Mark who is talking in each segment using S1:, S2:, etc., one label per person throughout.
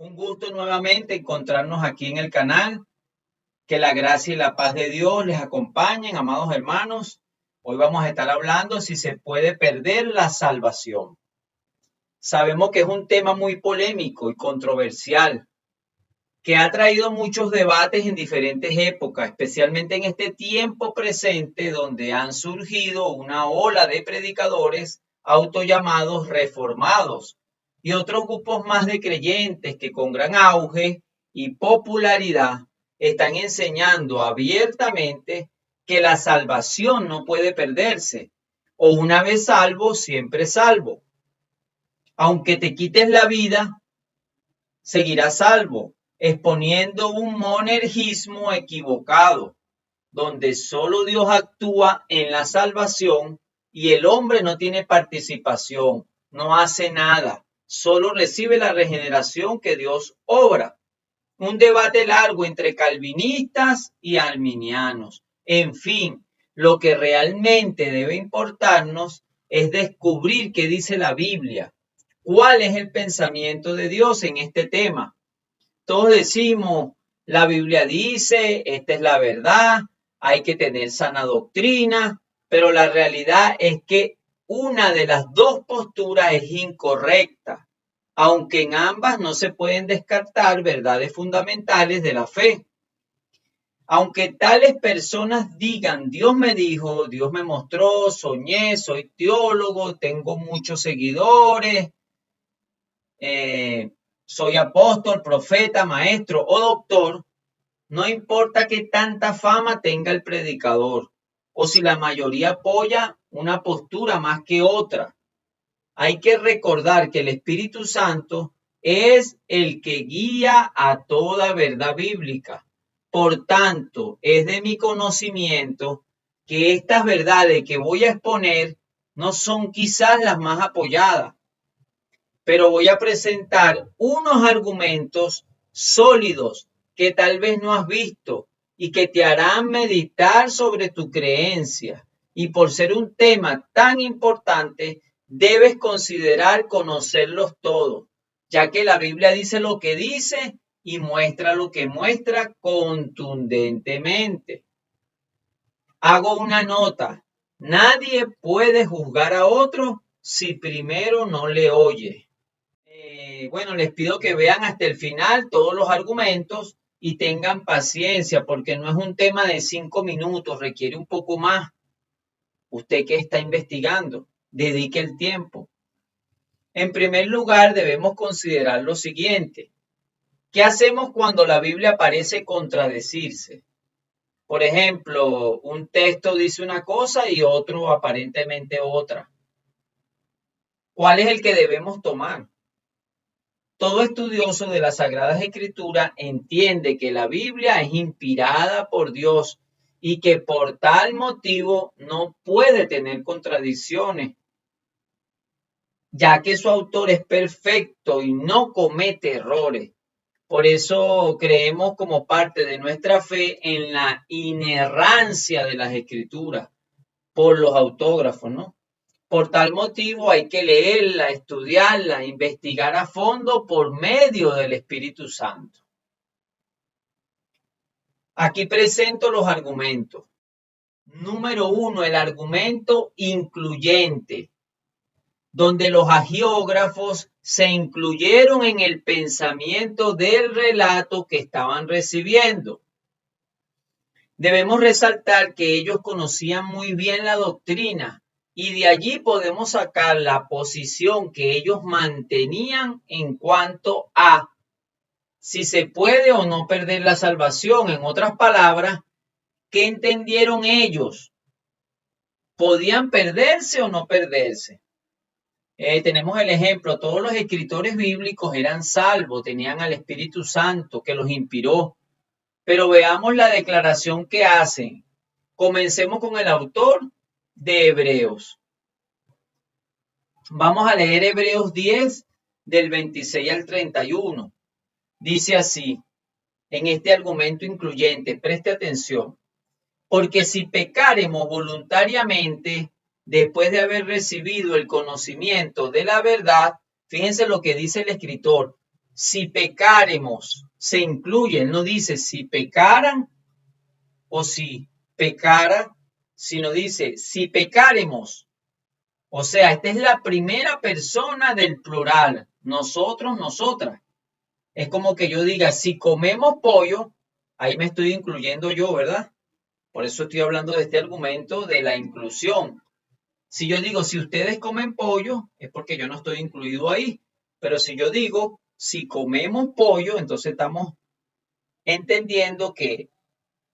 S1: Un gusto nuevamente encontrarnos aquí en el canal. Que la gracia y la paz de Dios les acompañen, amados hermanos. Hoy vamos a estar hablando si se puede perder la salvación. Sabemos que es un tema muy polémico y controversial, que ha traído muchos debates en diferentes épocas, especialmente en este tiempo presente donde han surgido una ola de predicadores autollamados reformados y otros grupos más de creyentes que con gran auge y popularidad están enseñando abiertamente que la salvación no puede perderse, o una vez salvo, siempre salvo. Aunque te quites la vida, seguirás salvo, exponiendo un monergismo equivocado, donde solo Dios actúa en la salvación y el hombre no tiene participación, no hace nada, solo recibe la regeneración que Dios obra. Un debate largo entre calvinistas y arminianos. En fin, lo que realmente debe importarnos es descubrir qué dice la Biblia, cuál es el pensamiento de Dios en este tema. Todos decimos, la Biblia dice, esta es la verdad, hay que tener sana doctrina, pero la realidad es que una de las dos posturas es incorrecta, aunque en ambas no se pueden descartar verdades fundamentales de la fe. Aunque tales personas digan, Dios me dijo, Dios me mostró, soñé, soy teólogo, tengo muchos seguidores, soy apóstol, profeta, maestro o doctor, no importa qué tanta fama tenga el predicador o si la mayoría apoya una postura más que otra. Hay que recordar que el Espíritu Santo es el que guía a toda verdad bíblica. Por tanto, es de mi conocimiento que estas verdades que voy a exponer no son quizás las más apoyadas, pero voy a presentar unos argumentos sólidos que tal vez no has visto y que te harán meditar sobre tu creencia. Y por ser un tema tan importante, debes considerar conocerlos todos, ya que la Biblia dice lo que dice y muestra lo que muestra contundentemente. Hago una nota. Nadie puede juzgar a otro si primero no le oye. Bueno, les pido que vean hasta el final todos los argumentos y tengan paciencia porque no es un tema de 5 minutos, requiere un poco más. Usted que está investigando, dedique el tiempo. En primer lugar, debemos considerar lo siguiente. ¿Qué hacemos cuando la Biblia parece contradecirse? Por ejemplo, un texto dice una cosa y otro aparentemente otra. ¿Cuál es el que debemos tomar? Todo estudioso de las Sagradas Escrituras entiende que la Biblia es inspirada por Dios y que por tal motivo no puede tener contradicciones, ya que su autor es perfecto y no comete errores. Por eso creemos como parte de nuestra fe en la inerrancia de las Escrituras por los autógrafos, ¿no? Por tal motivo hay que leerla, estudiarla, investigar a fondo por medio del Espíritu Santo. Aquí presento los argumentos. Número 1, el argumento incluyente, donde los hagiógrafos se incluyeron en el pensamiento del relato que estaban recibiendo. Debemos resaltar que ellos conocían muy bien la doctrina y de allí podemos sacar la posición que ellos mantenían en cuanto a si se puede o no perder la salvación. En otras palabras, ¿qué entendieron ellos? ¿Podían perderse o no perderse? Tenemos el ejemplo, todos los escritores bíblicos eran salvos, tenían al Espíritu Santo que los inspiró. Pero veamos la declaración que hacen. Comencemos con el autor de Hebreos. Vamos a leer Hebreos 10 del 26 al 31. Dice así, en este argumento incluyente, preste atención. Porque si pecáremos voluntariamente, después de haber recibido el conocimiento de la verdad, fíjense lo que dice el escritor, si pecáremos, se incluye, él no dice si pecaran o si pecara, sino dice si pecáremos. O sea, esta es la primera persona del plural, nosotros, nosotras. Es como que yo diga, si comemos pollo, ahí me estoy incluyendo yo, ¿verdad? Por eso estoy hablando de este argumento de la inclusión. Si yo digo, si ustedes comen pollo, es porque yo no estoy incluido ahí. Pero si yo digo, si comemos pollo, entonces estamos entendiendo que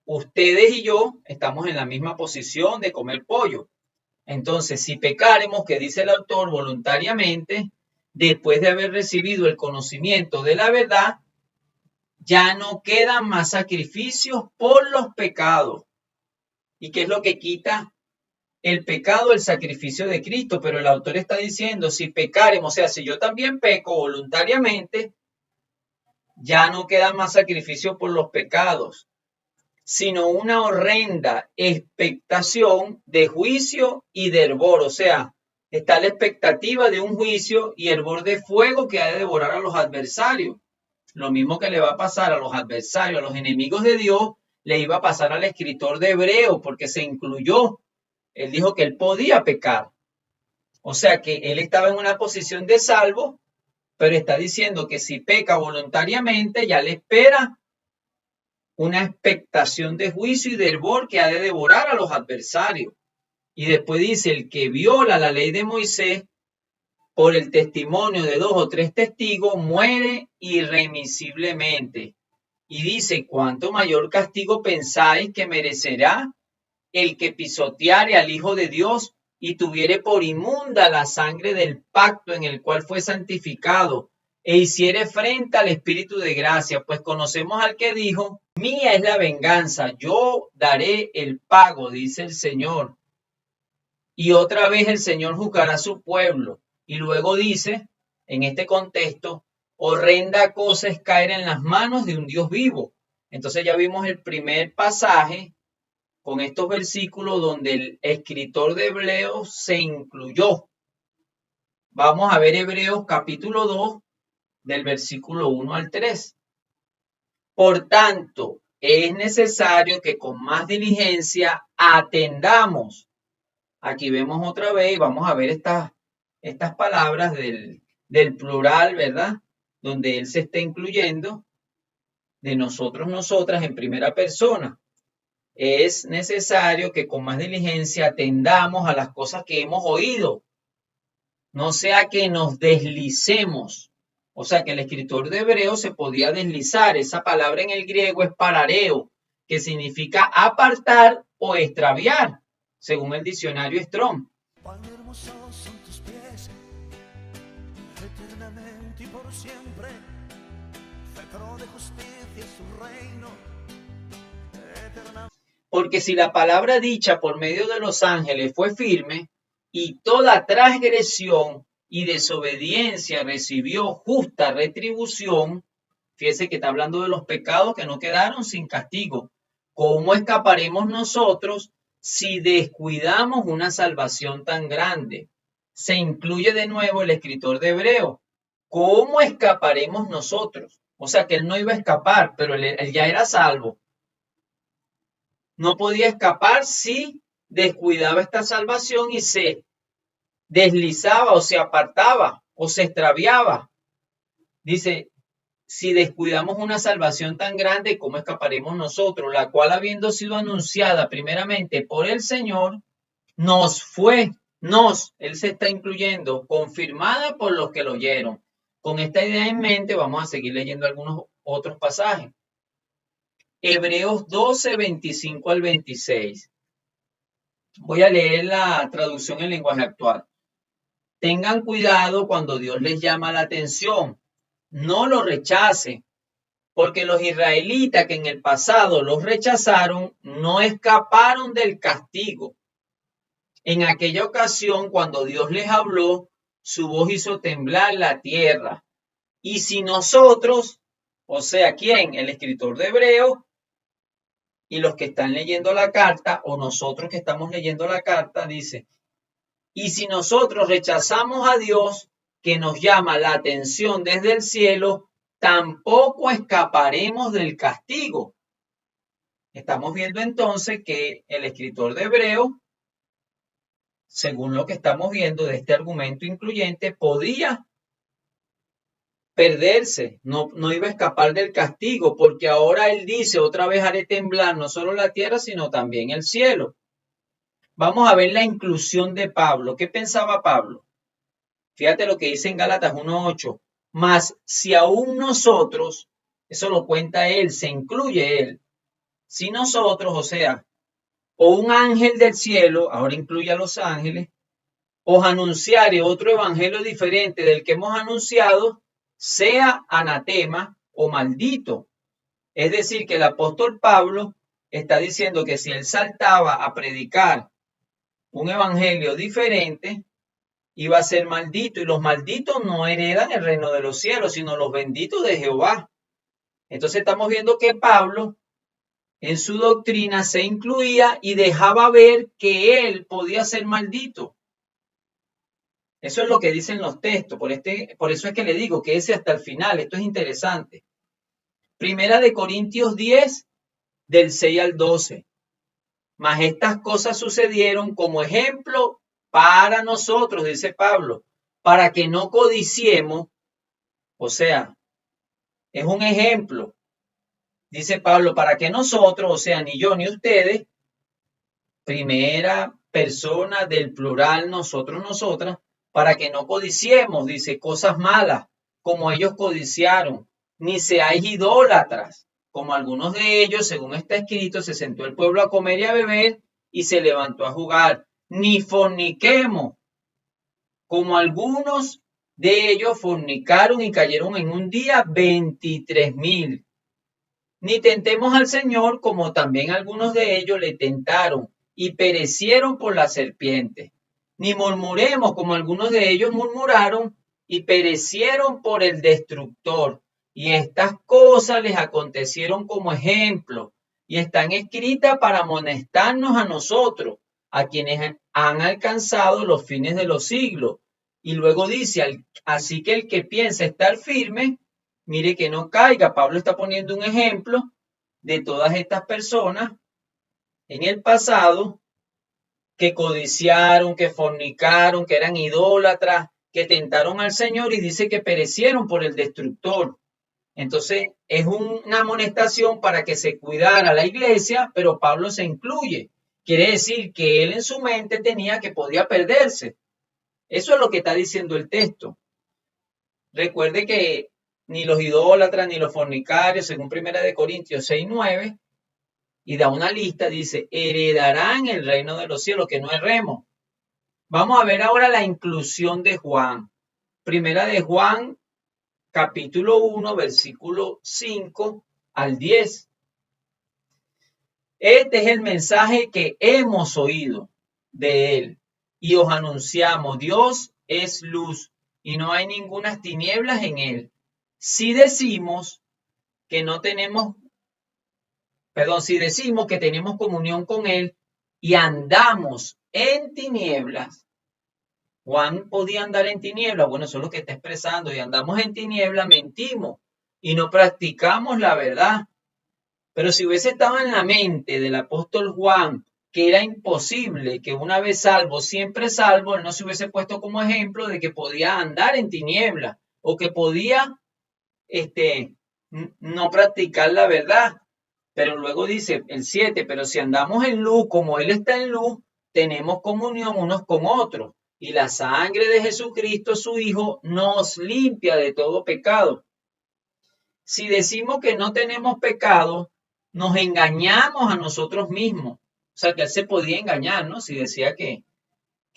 S1: ustedes y yo estamos en la misma posición de comer pollo. Entonces, si pecaremos, que dice el autor, voluntariamente, después de haber recibido el conocimiento de la verdad, ya no quedan más sacrificios por los pecados. ¿Y qué es lo que quita el pecado? El sacrificio de Cristo. Pero el autor está diciendo, si pecaremos, o sea, si yo también peco voluntariamente, ya no quedan más sacrificios por los pecados, sino una horrenda expectación de juicio y de hervor. O sea, está la expectativa de un juicio y hervor de fuego que ha de devorar a los adversarios. Lo mismo que le va a pasar a los adversarios, a los enemigos de Dios, le iba a pasar al escritor de Hebreos, porque se incluyó. Él dijo que él podía pecar. O sea que él estaba en una posición de salvo, pero está diciendo que si peca voluntariamente, ya le espera una expectación de juicio y de hervor que ha de devorar a los adversarios. Y después dice, el que viola la ley de Moisés por el testimonio de 2 o 3 testigos muere irremisiblemente. Y dice, ¿cuánto mayor castigo pensáis que merecerá el que pisoteare al Hijo de Dios y tuviere por inmunda la sangre del pacto en el cual fue santificado e hiciere frente al Espíritu de gracia? Pues conocemos al que dijo, mía es la venganza, yo daré el pago, dice el Señor. Y otra vez el Señor juzgará a su pueblo. Y luego dice, en este contexto, horrenda cosa es caer en las manos de un Dios vivo. Entonces ya vimos el primer pasaje con estos versículos donde el escritor de Hebreos se incluyó. Vamos a ver Hebreos capítulo 2 del versículo 1 al 3. Por tanto, es necesario que con más diligencia atendamos. Aquí vemos otra vez y vamos a ver estas palabras del plural, ¿verdad? Donde él se está incluyendo de nosotros, nosotras en primera persona. Es necesario que con más diligencia atendamos a las cosas que hemos oído, no sea que nos deslicemos. O sea que el escritor de Hebreos se podía deslizar. Esa palabra en el griego es parareo, que significa apartar o extraviar, según el diccionario Strong.
S2: Cuán hermosos son tus pies, eternamente y por siempre, cetro de justicia es su reino, eternamente.
S1: Porque si la palabra dicha por medio de los ángeles fue firme, y toda transgresión y desobediencia recibió justa retribución, fíjese que está hablando de los pecados que no quedaron sin castigo. ¿Cómo escaparemos nosotros si descuidamos una salvación tan grande? Se incluye de nuevo el escritor de Hebreos. ¿Cómo escaparemos nosotros? O sea que él no iba a escapar, pero él ya era salvo. No podía escapar si descuidaba esta salvación y se deslizaba o se apartaba o se extraviaba. Dice, si descuidamos una salvación tan grande, ¿cómo escaparemos nosotros? La cual, habiendo sido anunciada primeramente por el Señor, él se está incluyendo, confirmada por los que lo oyeron. Con esta idea en mente, vamos a seguir leyendo algunos otros pasajes. Hebreos 12, 25 al 26. Voy a leer la traducción en lenguaje actual. Tengan cuidado cuando Dios les llama la atención. No lo rechacen, porque los israelitas que en el pasado los rechazaron no escaparon del castigo. En aquella ocasión, cuando Dios les habló, su voz hizo temblar la tierra. Y si nosotros, o sea, ¿quién? El escritor de Hebreos y los que están leyendo la carta, o nosotros que estamos leyendo la carta, dice, y si nosotros rechazamos a Dios, que nos llama la atención desde el cielo, tampoco escaparemos del castigo. Estamos viendo entonces que el escritor de Hebreos, según lo que estamos viendo de este argumento incluyente, podía perderse, no iba a escapar del castigo, porque ahora él dice, otra vez haré temblar no solo la tierra, sino también el cielo. Vamos a ver la inclusión de Pablo. ¿Qué pensaba Pablo? Fíjate lo que dice en Gálatas 1:8. Mas si aún nosotros, eso lo cuenta él, se incluye él, si nosotros, o sea, o un ángel del cielo, ahora incluye a los ángeles, os anunciare otro evangelio diferente del que hemos anunciado, sea anatema o maldito. Es decir, que el apóstol Pablo está diciendo que si él saltaba a predicar un evangelio diferente, iba a ser maldito, y los malditos no heredan el reino de los cielos, sino los benditos de Jehová. Entonces estamos viendo que Pablo en su doctrina se incluía y dejaba ver que él podía ser maldito. Eso es lo que dicen los textos. Por eso es que le digo que ese hasta el final. Esto es interesante. Primera de Corintios 10, del 6 al 12. Mas estas cosas sucedieron como ejemplo para nosotros, dice Pablo, para que no codiciemos. O sea, es un ejemplo. Dice Pablo, para que nosotros, o sea, ni yo ni ustedes, primera persona del plural, nosotros, nosotras, para que no codiciemos, dice, cosas malas, como ellos codiciaron, ni seáis idólatras, como algunos de ellos, según está escrito, se sentó el pueblo a comer y a beber, y se levantó a jugar, ni forniquemos, como algunos de ellos fornicaron y cayeron en un día 23,000. Ni tentemos al Señor, como también algunos de ellos le tentaron y perecieron por la serpiente. Ni murmuremos, como algunos de ellos murmuraron y perecieron por el destructor. Y estas cosas les acontecieron como ejemplo y están escritas para amonestarnos a nosotros, a quienes han alcanzado los fines de los siglos. Y luego dice, así que el que piensa estar firme, mire que no caiga. Pablo está poniendo un ejemplo de todas estas personas en el pasado que codiciaron, que fornicaron, que eran idólatras, que tentaron al Señor, y dice que perecieron por el destructor. Entonces es una amonestación para que se cuidara la iglesia, pero Pablo se incluye. Quiere decir que él en su mente tenía que podía perderse. Eso es lo que está diciendo el texto. Recuerde que ni los idólatras, ni los fornicarios, según 1 Corintios 6:9, y da una lista, dice, heredarán el reino de los cielos, que no erremos. Vamos a ver ahora la inclusión de Juan. Primera de Juan, capítulo 1, versículo 5 al 10. Este es el mensaje que hemos oído de él y os anunciamos. Dios es luz y no hay ninguna tinieblas en él. Si decimos que si decimos que tenemos comunión con él y andamos en tinieblas, Juan podía andar en tinieblas, bueno, eso es lo que está expresando, y andamos en tinieblas, mentimos y no practicamos la verdad. Pero si hubiese estado en la mente del apóstol Juan que era imposible que una vez salvo, siempre salvo, él no se hubiese puesto como ejemplo de que podía andar en tinieblas o que podía no practicar la verdad. Pero luego dice el 7, pero si andamos en luz como él está en luz, tenemos comunión unos con otros. Y la sangre de Jesucristo, su Hijo, nos limpia de todo pecado. Si decimos que no tenemos pecado, nos engañamos a nosotros mismos. O sea, que él se podía engañar, ¿no? Si decía que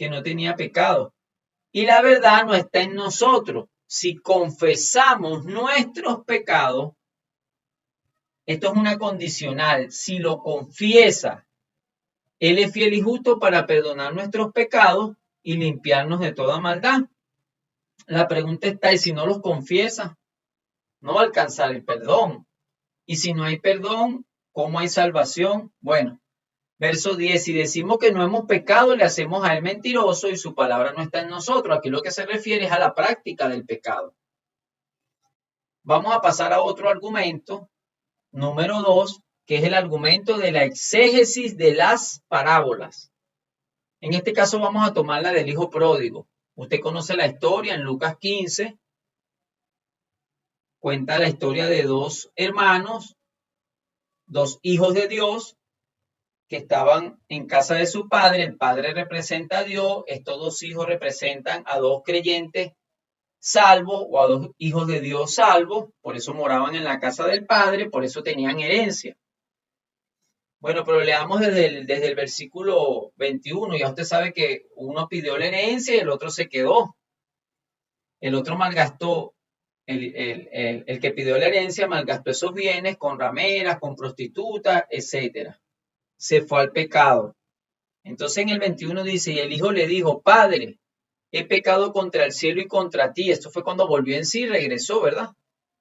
S1: no tenía pecado. Y la verdad no está en nosotros. Si confesamos nuestros pecados, esto es una condicional. Si lo confiesa, él es fiel y justo para perdonar nuestros pecados y limpiarnos de toda maldad. La pregunta está, ¿y si no los confiesa? No va a alcanzar el perdón. Y si no hay perdón, ¿cómo hay salvación? Bueno, verso 10, si decimos que no hemos pecado, le hacemos a él mentiroso y su palabra no está en nosotros. Aquí lo que se refiere es a la práctica del pecado. Vamos a pasar a otro argumento, número 2, que es el argumento de la exégesis de las parábolas. En este caso vamos a tomar la del hijo pródigo. Usted conoce la historia en Lucas 15. Cuenta la historia de dos hermanos, dos hijos de Dios, que estaban en casa de su padre. El padre representa a Dios. Estos dos hijos representan a dos creyentes salvos o a dos hijos de Dios salvos. Por eso moraban en la casa del padre, por eso tenían herencia. Bueno, pero leamos desde el versículo 21. Ya usted sabe que uno pidió la herencia y el otro se quedó. El otro malgastó, el que pidió la herencia malgastó esos bienes con rameras, con prostitutas, etcétera. Se fue al pecado. Entonces en el 21 dice, y el hijo le dijo, Padre, he pecado contra el cielo y contra ti. Esto fue cuando volvió en sí, regresó, ¿verdad?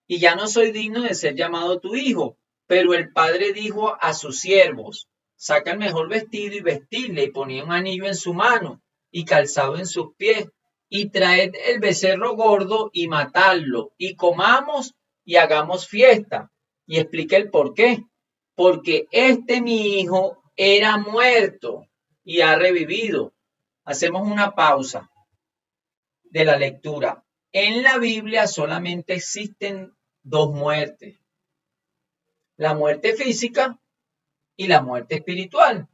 S1: Y ya no soy digno de ser llamado tu hijo. Pero el padre dijo a sus siervos, saca el mejor vestido y vestidle, y ponía un anillo en su mano y calzado en sus pies, y traed el becerro gordo y matadlo, y comamos y hagamos fiesta. Y expliqué el por qué. Porque mi hijo era muerto y ha revivido. Hacemos una pausa de la lectura. En la Biblia solamente existen dos muertes: la muerte física y la muerte espiritual.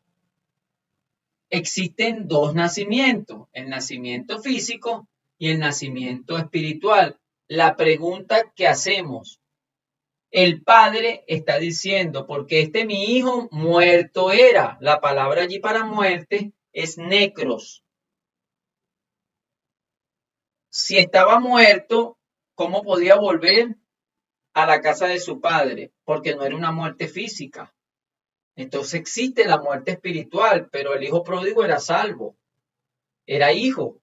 S1: Existen dos nacimientos, el nacimiento físico y el nacimiento espiritual. La pregunta que hacemos, el padre está diciendo, porque mi hijo muerto era. La palabra allí para muerte es necros. Si estaba muerto, ¿cómo podía volver a la casa de su padre? Porque no era una muerte física. Entonces existe la muerte espiritual, pero el hijo pródigo era salvo, era hijo.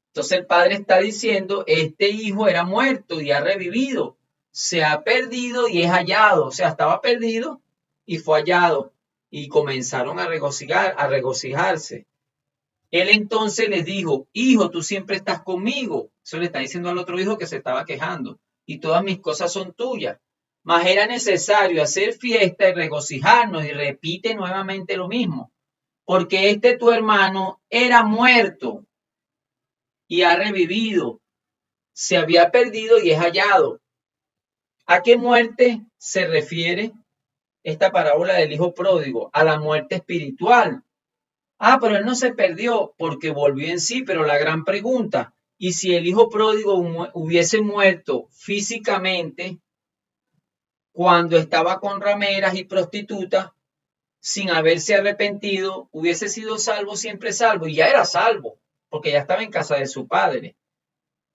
S1: Entonces el padre está diciendo, este hijo era muerto y ha revivido, se ha perdido y es hallado. O sea, estaba perdido y fue hallado. Y comenzaron a regocijarse. Él entonces les dijo, hijo, tú siempre estás conmigo. Eso le está diciendo al otro hijo que se estaba quejando. Y todas mis cosas son tuyas. Mas era necesario hacer fiesta y regocijarnos. Y repite nuevamente lo mismo. Porque tu hermano era muerto y ha revivido. Se había perdido y es hallado. ¿A qué muerte se refiere esta parábola del hijo pródigo? A la muerte espiritual. Pero él no se perdió porque volvió en sí. Pero la gran pregunta, ¿y si el hijo pródigo hubiese muerto físicamente cuando estaba con rameras y prostitutas, sin haberse arrepentido, hubiese sido salvo, siempre salvo? Y ya era salvo, porque ya estaba en casa de su padre.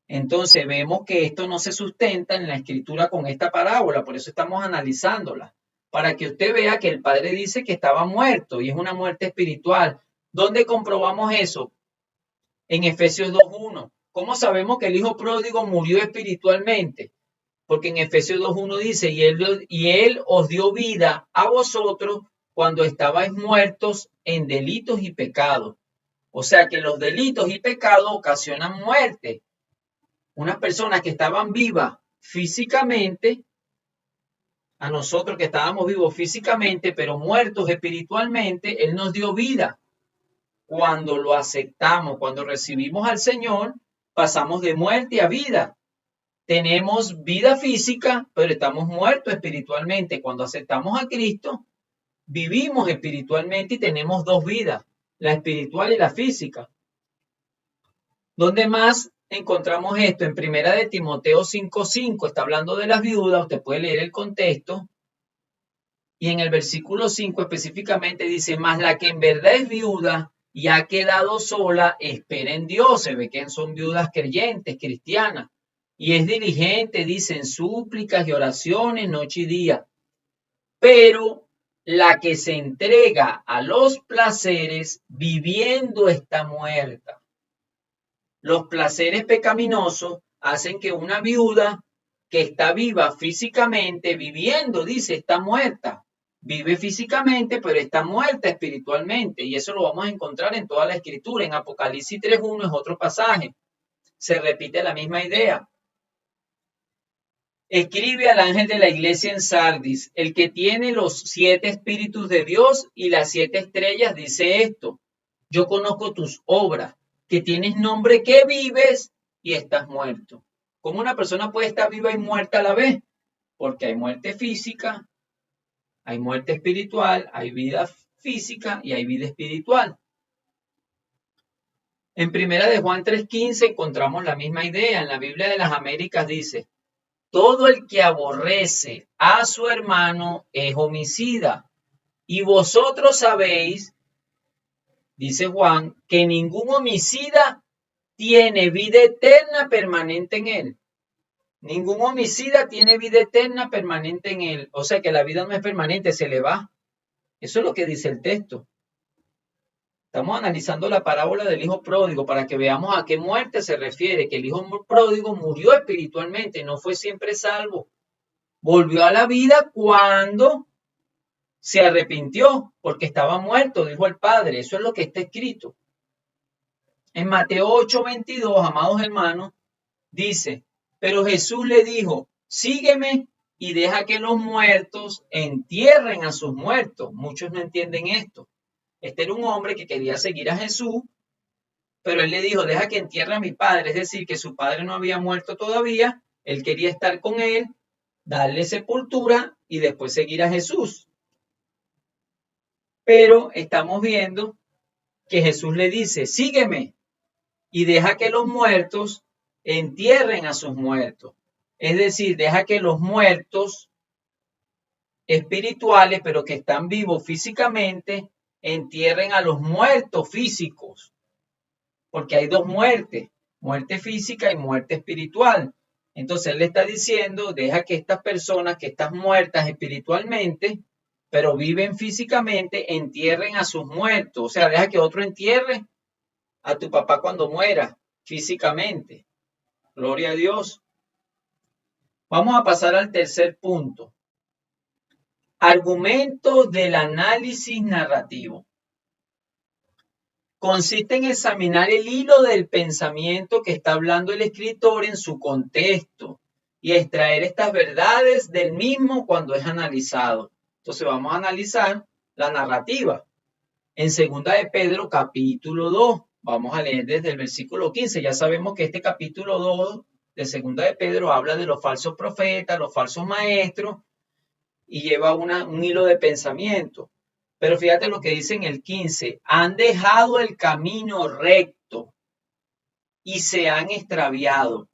S1: Entonces vemos que esto no se sustenta en la escritura con esta parábola, por eso estamos analizándola, para que usted vea que el padre dice que estaba muerto y es una muerte espiritual. ¿Dónde comprobamos eso? En Efesios 2:1. ¿Cómo sabemos que el hijo pródigo murió espiritualmente? Porque en Efesios 2:1 dice, y él os dio vida a vosotros cuando estabais muertos en delitos y pecados. O sea que los delitos y pecados ocasionan muerte. Unas personas que estaban vivas físicamente, a nosotros que estábamos vivos físicamente, pero muertos espiritualmente, Él nos dio vida. Cuando lo aceptamos, cuando recibimos al Señor, pasamos de muerte a vida. Tenemos vida física, pero estamos muertos espiritualmente. Cuando aceptamos a Cristo, vivimos espiritualmente y tenemos dos vidas, la espiritual y la física. ¿Dónde más encontramos esto? En Primera de Timoteo 5:5, está hablando de las viudas, usted puede leer el contexto. Y en el versículo 5 específicamente dice, mas la que en verdad es viuda y ha quedado sola, espera en Dios. Se ve que son viudas creyentes, cristianas. Y es diligente, dicen súplicas y oraciones noche y día. Pero la que se entrega a los placeres, viviendo está muerta. Los placeres pecaminosos hacen que una viuda que está viva físicamente, viviendo, dice, está muerta. Vive físicamente, pero está muerta espiritualmente. Y eso lo vamos a encontrar en toda la escritura. En Apocalipsis 3:1 es otro pasaje. Se repite la misma idea. Escribe al ángel de la iglesia en Sardis, el que tiene los 7 espíritus de Dios y las 7 estrellas, dice esto: yo conozco tus obras, que tienes nombre que vives y estás muerto. ¿Cómo una persona puede estar viva y muerta a la vez? Porque hay muerte física, hay muerte espiritual, hay vida física y hay vida espiritual. En Primera de Juan 3:15 encontramos la misma idea. En la Biblia de las Américas dice: todo el que aborrece a su hermano es homicida. Y vosotros sabéis, dice Juan, que ningún homicida tiene vida eterna permanente en él. Ningún homicida tiene vida eterna permanente en él. O sea que la vida no es permanente, se le va. Eso es lo que dice el texto. Estamos analizando la parábola del hijo pródigo para que veamos a qué muerte se refiere, que el hijo pródigo murió espiritualmente, no fue siempre salvo. Volvió a la vida cuando se arrepintió, porque estaba muerto, dijo el Padre. Eso es lo que está escrito. En Mateo 8:22, amados hermanos, dice: pero Jesús le dijo, sígueme y deja que los muertos entierren a sus muertos. Muchos no entienden esto. Este era un hombre que quería seguir a Jesús, pero él le dijo, deja que entierre a mi padre. Es decir, que su padre no había muerto todavía, él quería estar con él, darle sepultura y después seguir a Jesús. Pero estamos viendo que Jesús le dice, sígueme y deja que los muertos entierren a sus muertos. Es decir, deja que los muertos espirituales, pero que están vivos físicamente, entierren a los muertos físicos. Porque hay dos muertes, muerte física y muerte espiritual. Entonces él le está diciendo, deja que estas personas que están muertas espiritualmente, pero viven físicamente, entierren a sus muertos. O sea, deja que otro entierre a tu papá cuando muera físicamente. Gloria a Dios. Vamos a pasar al tercer punto. Argumento del análisis narrativo. Consiste en examinar el hilo del pensamiento que está hablando el escritor en su contexto y extraer estas verdades del mismo cuando es analizado. Entonces vamos a analizar la narrativa. En 2 de Pedro, capítulo 2, vamos a leer desde el versículo 15. Ya sabemos que este capítulo 2 de 2 de Pedro habla de los falsos profetas, los falsos maestros, y lleva un hilo de pensamiento. Pero fíjate lo que dice en el 15. Han dejado el camino recto y se han extraviado.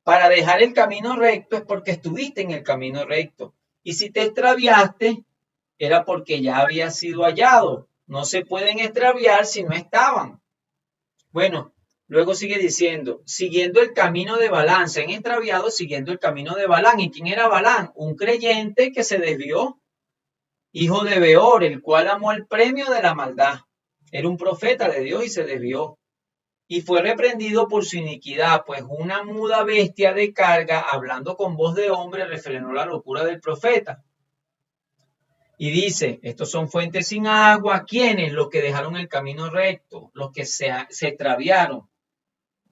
S1: Para dejar el camino recto es porque estuviste en el camino recto. Y si te extraviaste, era porque ya había sido hallado. No se pueden extraviar si no estaban. Bueno, luego sigue diciendo, siguiendo el camino de Balaam, se han extraviado siguiendo el camino de Balaam. ¿Y quién era Balaam? Un creyente que se desvió, hijo de Beor, el cual amó el premio de la maldad. Era un profeta de Dios y se desvió. Y fue reprendido por su iniquidad, pues una muda bestia de carga, hablando con voz de hombre, refrenó la locura del profeta. Y dice, estos son fuentes sin agua. ¿Quiénes? Los que dejaron el camino recto, los que se extraviaron.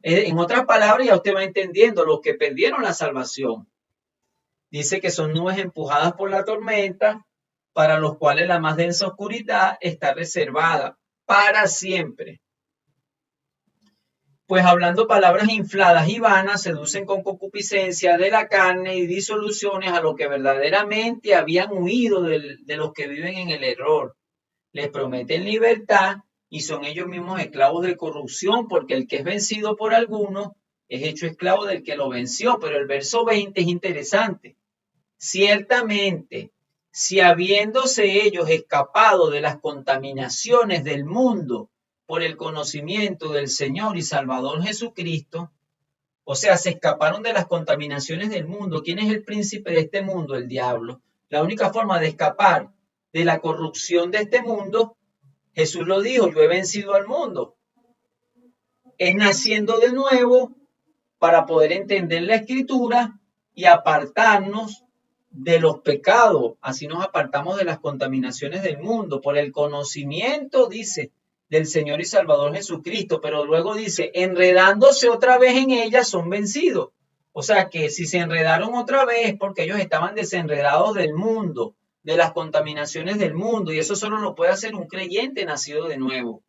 S1: En otras palabras, ya usted va entendiendo, los que perdieron la salvación. Dice que son nubes empujadas por la tormenta, para los cuales la más densa oscuridad está reservada para siempre. Pues hablando palabras infladas y vanas, seducen con concupiscencia de la carne y disoluciones a los que verdaderamente habían huido de los que viven en el error. Les prometen libertad y son ellos mismos esclavos de corrupción, porque el que es vencido por alguno es hecho esclavo del que lo venció. Pero el verso 20 es interesante. Ciertamente, si habiéndose ellos escapado de las contaminaciones del mundo por el conocimiento del Señor y Salvador Jesucristo, o sea, se escaparon de las contaminaciones del mundo. ¿Quién es el príncipe de este mundo? El diablo. La única forma de escapar de la corrupción de este mundo, Jesús lo dijo, yo he vencido al mundo. Es naciendo de nuevo para poder entender la Escritura y apartarnos de los pecados. Así nos apartamos de las contaminaciones del mundo por el conocimiento, dice, del Señor y Salvador Jesucristo. Pero luego dice, enredándose otra vez en ella, son vencidos. O sea que si se enredaron otra vez, porque ellos estaban desenredados del mundo, de las contaminaciones del mundo, y eso solo lo puede hacer un creyente nacido de nuevo.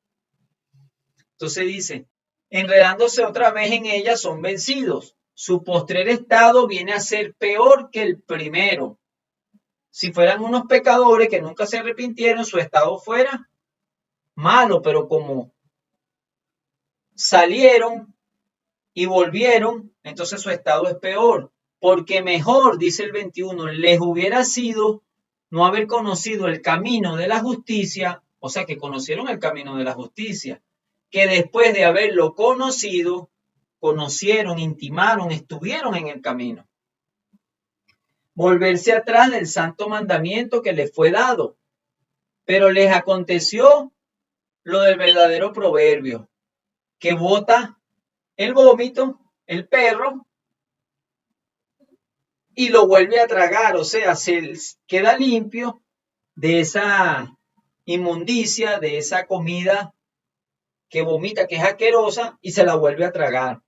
S1: Entonces dice, enredándose otra vez en ella son vencidos. Su postrer estado viene a ser peor que el primero. Si fueran unos pecadores que nunca se arrepintieron, su estado fuera malo, pero como salieron y volvieron, entonces su estado es peor. Porque mejor, dice el 21, les hubiera sido no haber conocido el camino de la justicia, o sea que conocieron el camino de la justicia, que después de haberlo conocido, conocieron, intimaron, estuvieron en el camino. Volverse atrás del santo mandamiento que les fue dado. Pero les aconteció lo del verdadero proverbio, que bota el vómito, el perro, y lo vuelve a tragar, o sea, se queda limpio de esa inmundicia, de esa comida que vomita, que es asquerosa, y se la vuelve a tragar.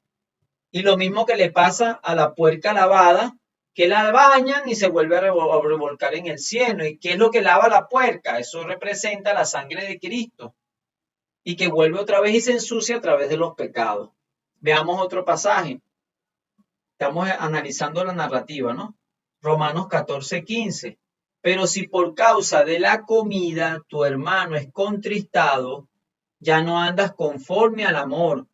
S1: Y lo mismo que le pasa a la puerca lavada, que la bañan y se vuelve a revolcar en el cieno. ¿Y qué es lo que lava la puerca? Eso representa la sangre de Cristo. Y que vuelve otra vez y se ensucia a través de los pecados. Veamos otro pasaje. Estamos analizando la narrativa, ¿no? Romanos 14:15. Pero si por causa de la comida tu hermano es contristado, ya no andas conforme al amor.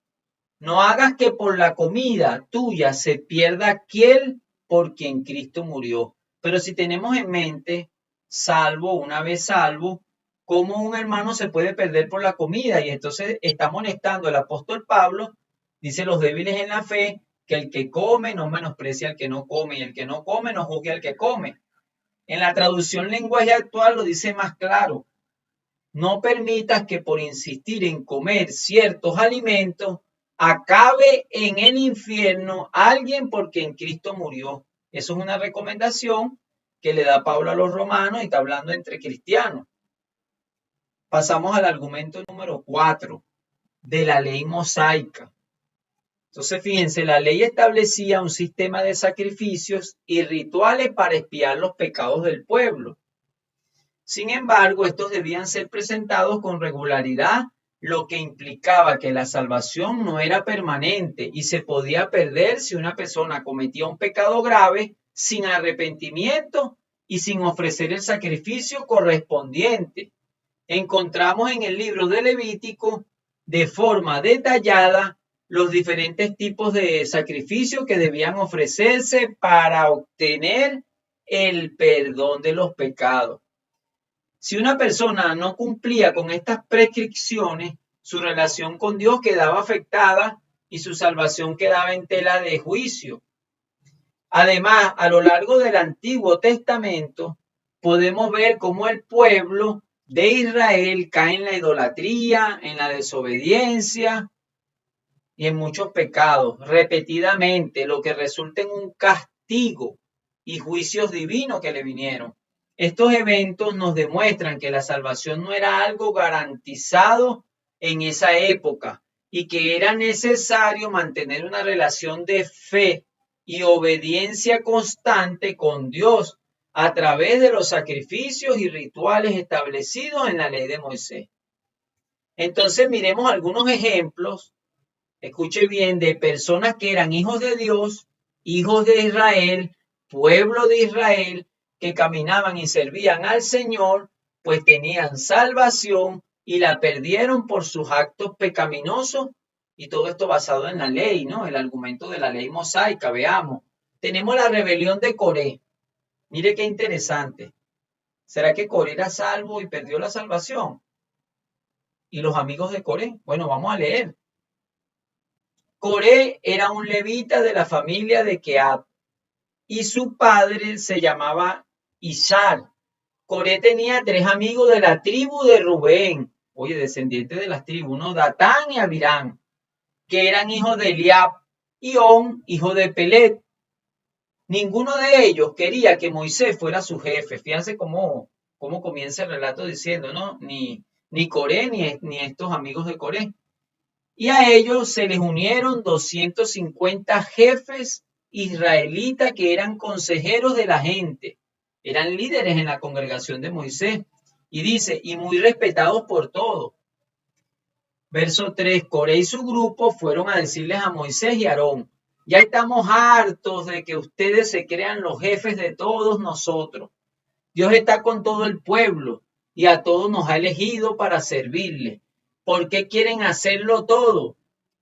S1: No hagas que por la comida tuya se pierda aquel por quien Cristo murió. Pero si tenemos en mente, salvo, una vez salvo, cómo un hermano se puede perder por la comida. Y entonces está amonestando el apóstol Pablo, dice los débiles en la fe, que el que come no menosprecia al que no come, y el que no come no juzgue al que come. En la traducción lenguaje actual lo dice más claro. No permitas que por insistir en comer ciertos alimentos acabe en el infierno alguien por quien Cristo murió. Eso es una recomendación que le da Pablo a los romanos y está hablando entre cristianos. Pasamos al argumento número 4 de la ley mosaica. Entonces, fíjense, la ley establecía un sistema de sacrificios y rituales para expiar los pecados del pueblo. Sin embargo, estos debían ser presentados con regularidad, lo que implicaba que la salvación no era permanente y se podía perder si una persona cometía un pecado grave sin arrepentimiento y sin ofrecer el sacrificio correspondiente. Encontramos en el libro de Levítico de forma detallada los diferentes tipos de sacrificios que debían ofrecerse para obtener el perdón de los pecados. Si una persona no cumplía con estas prescripciones, su relación con Dios quedaba afectada y su salvación quedaba en tela de juicio. Además, a lo largo del Antiguo Testamento, podemos ver cómo el pueblo de Israel cae en la idolatría, en la desobediencia y en muchos pecados repetidamente, lo que resulta en un castigo y juicios divinos que le vinieron. Estos eventos nos demuestran que la salvación no era algo garantizado en esa época y que era necesario mantener una relación de fe y obediencia constante con Dios a través de los sacrificios y rituales establecidos en la ley de Moisés. Entonces miremos algunos ejemplos, escuche bien, de personas que eran hijos de Dios, hijos de Israel, pueblo de Israel, que caminaban y servían al Señor, pues tenían salvación y la perdieron por sus actos pecaminosos, y todo esto basado en la ley, ¿no? El argumento de la ley mosaica, veamos. Tenemos la rebelión de Coré. Mire qué interesante. ¿Será que Coré era salvo y perdió la salvación? ¿Y los amigos de Coré? Bueno, vamos a leer. Coré era un levita de la familia de Kehat y su padre se llamaba Ishar. Coré tenía 3 amigos de la tribu de Rubén, oye, descendientes de las tribus, ¿no? Datán y Abirán, que eran hijos de Eliab, y On, hijo de Pelet. Ninguno de ellos quería que Moisés fuera su jefe. Fíjense cómo comienza el relato diciendo, ¿no? Ni Coré ni estos amigos de Coré. Y a ellos se les unieron 250 jefes israelitas que eran consejeros de la gente, eran líderes en la congregación de Moisés. Y dice, y muy respetados por todos. Verso 3, Coré y su grupo fueron a decirles a Moisés y Aarón, ya estamos hartos de que ustedes se crean los jefes de todos nosotros. Dios está con todo el pueblo y a todos nos ha elegido para servirle. ¿Por qué quieren hacerlo todo?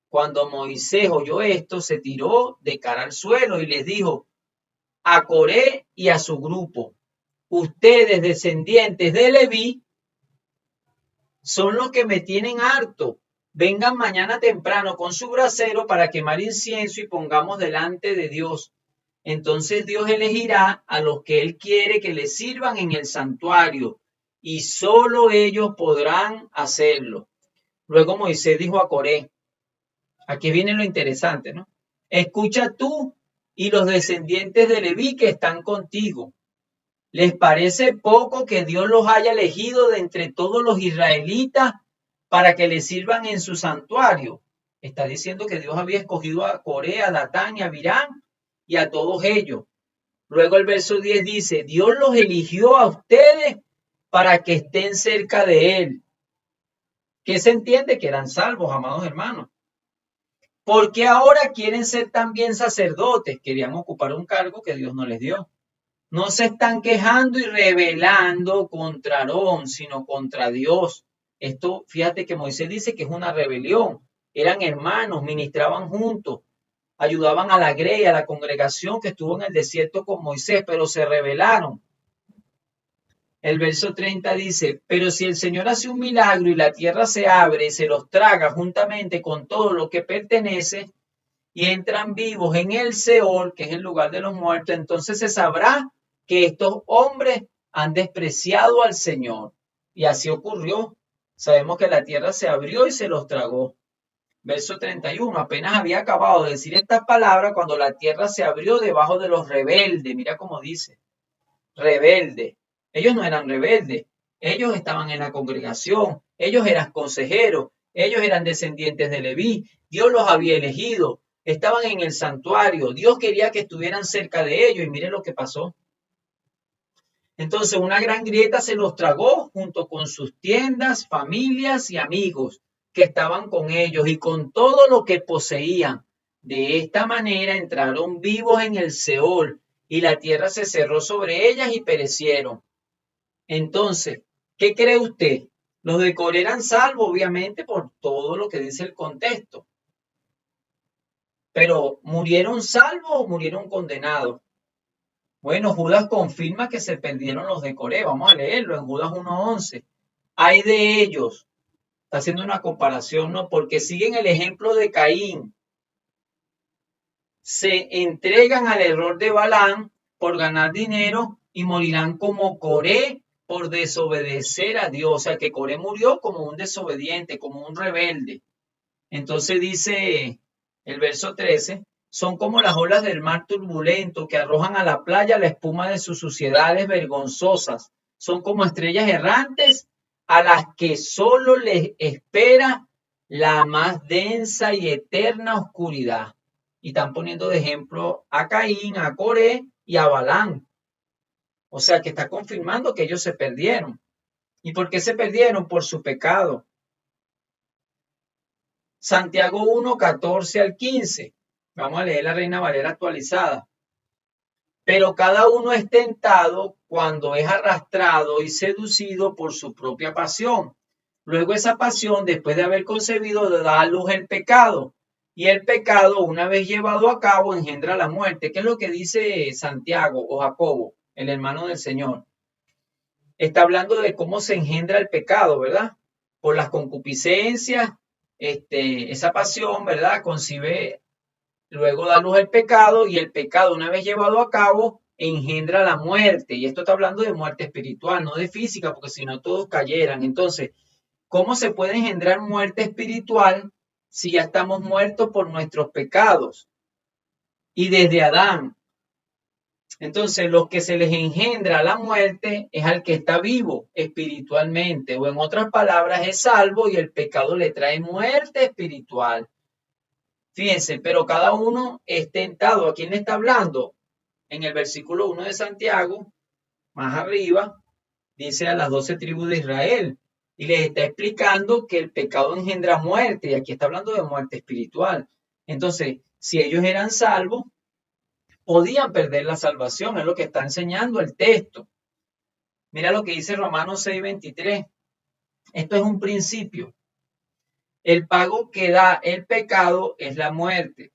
S1: Cuando Moisés oyó esto, se tiró de cara al suelo y les dijo a Coré y a su grupo, ustedes descendientes de Leví son los que me tienen harto. Vengan mañana temprano con su brasero para quemar incienso y pongamos delante de Dios. Entonces Dios elegirá a los que Él quiere que le sirvan en el santuario y solo ellos podrán hacerlo. Luego Moisés dijo a Coré, aquí viene lo interesante, ¿no? Escucha tú y los descendientes de Leví que están contigo. ¿Les parece poco que Dios los haya elegido de entre todos los israelitas para que le sirvan en su santuario? Está diciendo que Dios había escogido a Coré, a Datán y a Abirán y a todos ellos. Luego el verso 10 dice, Dios los eligió a ustedes para que estén cerca de Él. ¿Qué se entiende? Que eran salvos, amados hermanos. ¿Por qué ahora quieren ser también sacerdotes? Querían ocupar un cargo que Dios no les dio. No se están quejando y rebelando contra Aarón, sino contra Dios. Esto, fíjate que Moisés dice que es una rebelión. Eran hermanos, ministraban juntos, ayudaban a la grey, a la congregación que estuvo en el desierto con Moisés, pero se rebelaron. El verso 30 dice, pero si el Señor hace un milagro y la tierra se abre y se los traga juntamente con todo lo que pertenece y entran vivos en el Seol, que es el lugar de los muertos, entonces se sabrá que estos hombres han despreciado al Señor. Y así ocurrió. Sabemos que la tierra se abrió y se los tragó. Verso 31, apenas había acabado de decir estas palabras cuando la tierra se abrió debajo de los rebeldes. Mira cómo dice, rebelde. Ellos no eran rebeldes, ellos estaban en la congregación, ellos eran consejeros, ellos eran descendientes de Leví, Dios los había elegido, estaban en el santuario, Dios quería que estuvieran cerca de ellos y miren lo que pasó. Entonces una gran grieta se los tragó junto con sus tiendas, familias y amigos que estaban con ellos y con todo lo que poseían. De esta manera entraron vivos en el Seol y la tierra se cerró sobre ellas y perecieron. Entonces, ¿qué cree usted? Los de Coré eran salvos, obviamente, por todo lo que dice el contexto. Pero, ¿murieron salvos o murieron condenados? Bueno, Judas confirma que se perdieron los de Coré. Vamos a leerlo en Judas 1:11. Hay de ellos, está haciendo una comparación, ¿no? Porque siguen el ejemplo de Caín. Se entregan al error de Balaam por ganar dinero y morirán como Coré por desobedecer a Dios. O sea, que Coré murió como un desobediente, como un rebelde. Entonces dice el verso 13, son como las olas del mar turbulento que arrojan a la playa la espuma de sus suciedades vergonzosas. Son como estrellas errantes a las que solo les espera la más densa y eterna oscuridad. Y están poniendo de ejemplo a Caín, a Coré y a Balaam. O sea que está confirmando que ellos se perdieron. ¿Y por qué se perdieron? Por su pecado. Santiago 1, 14 al 15. Vamos a leer la Reina Valera actualizada. Pero cada uno es tentado cuando es arrastrado y seducido por su propia pasión. Luego esa pasión, después de haber concebido, da a luz el pecado. Y el pecado, una vez llevado a cabo, engendra la muerte. ¿Qué es lo que dice Santiago o Jacobo, el hermano del Señor? Está hablando de cómo se engendra el pecado, ¿verdad? Por las concupiscencias, esa pasión, ¿verdad? Concibe, luego da luz el pecado y el pecado, una vez llevado a cabo, engendra la muerte. Y esto está hablando de muerte espiritual, no de física, porque si no todos cayeran. Entonces, ¿cómo se puede engendrar muerte espiritual si ya estamos muertos por nuestros pecados? Y desde Adán. Entonces, lo que se les engendra la muerte es al que está vivo espiritualmente, o en otras palabras, es salvo y el pecado le trae muerte espiritual. Fíjense, pero cada uno es tentado. ¿A quién le está hablando? En el versículo 1 de Santiago, más arriba, dice a las 12 tribus de Israel y les está explicando que el pecado engendra muerte, y aquí está hablando de muerte espiritual. Entonces, si ellos eran salvos, podían perder la salvación, es lo que está enseñando el texto. Mira lo que dice Romanos 6:23. Esto es un principio. El pago que da el pecado es la muerte,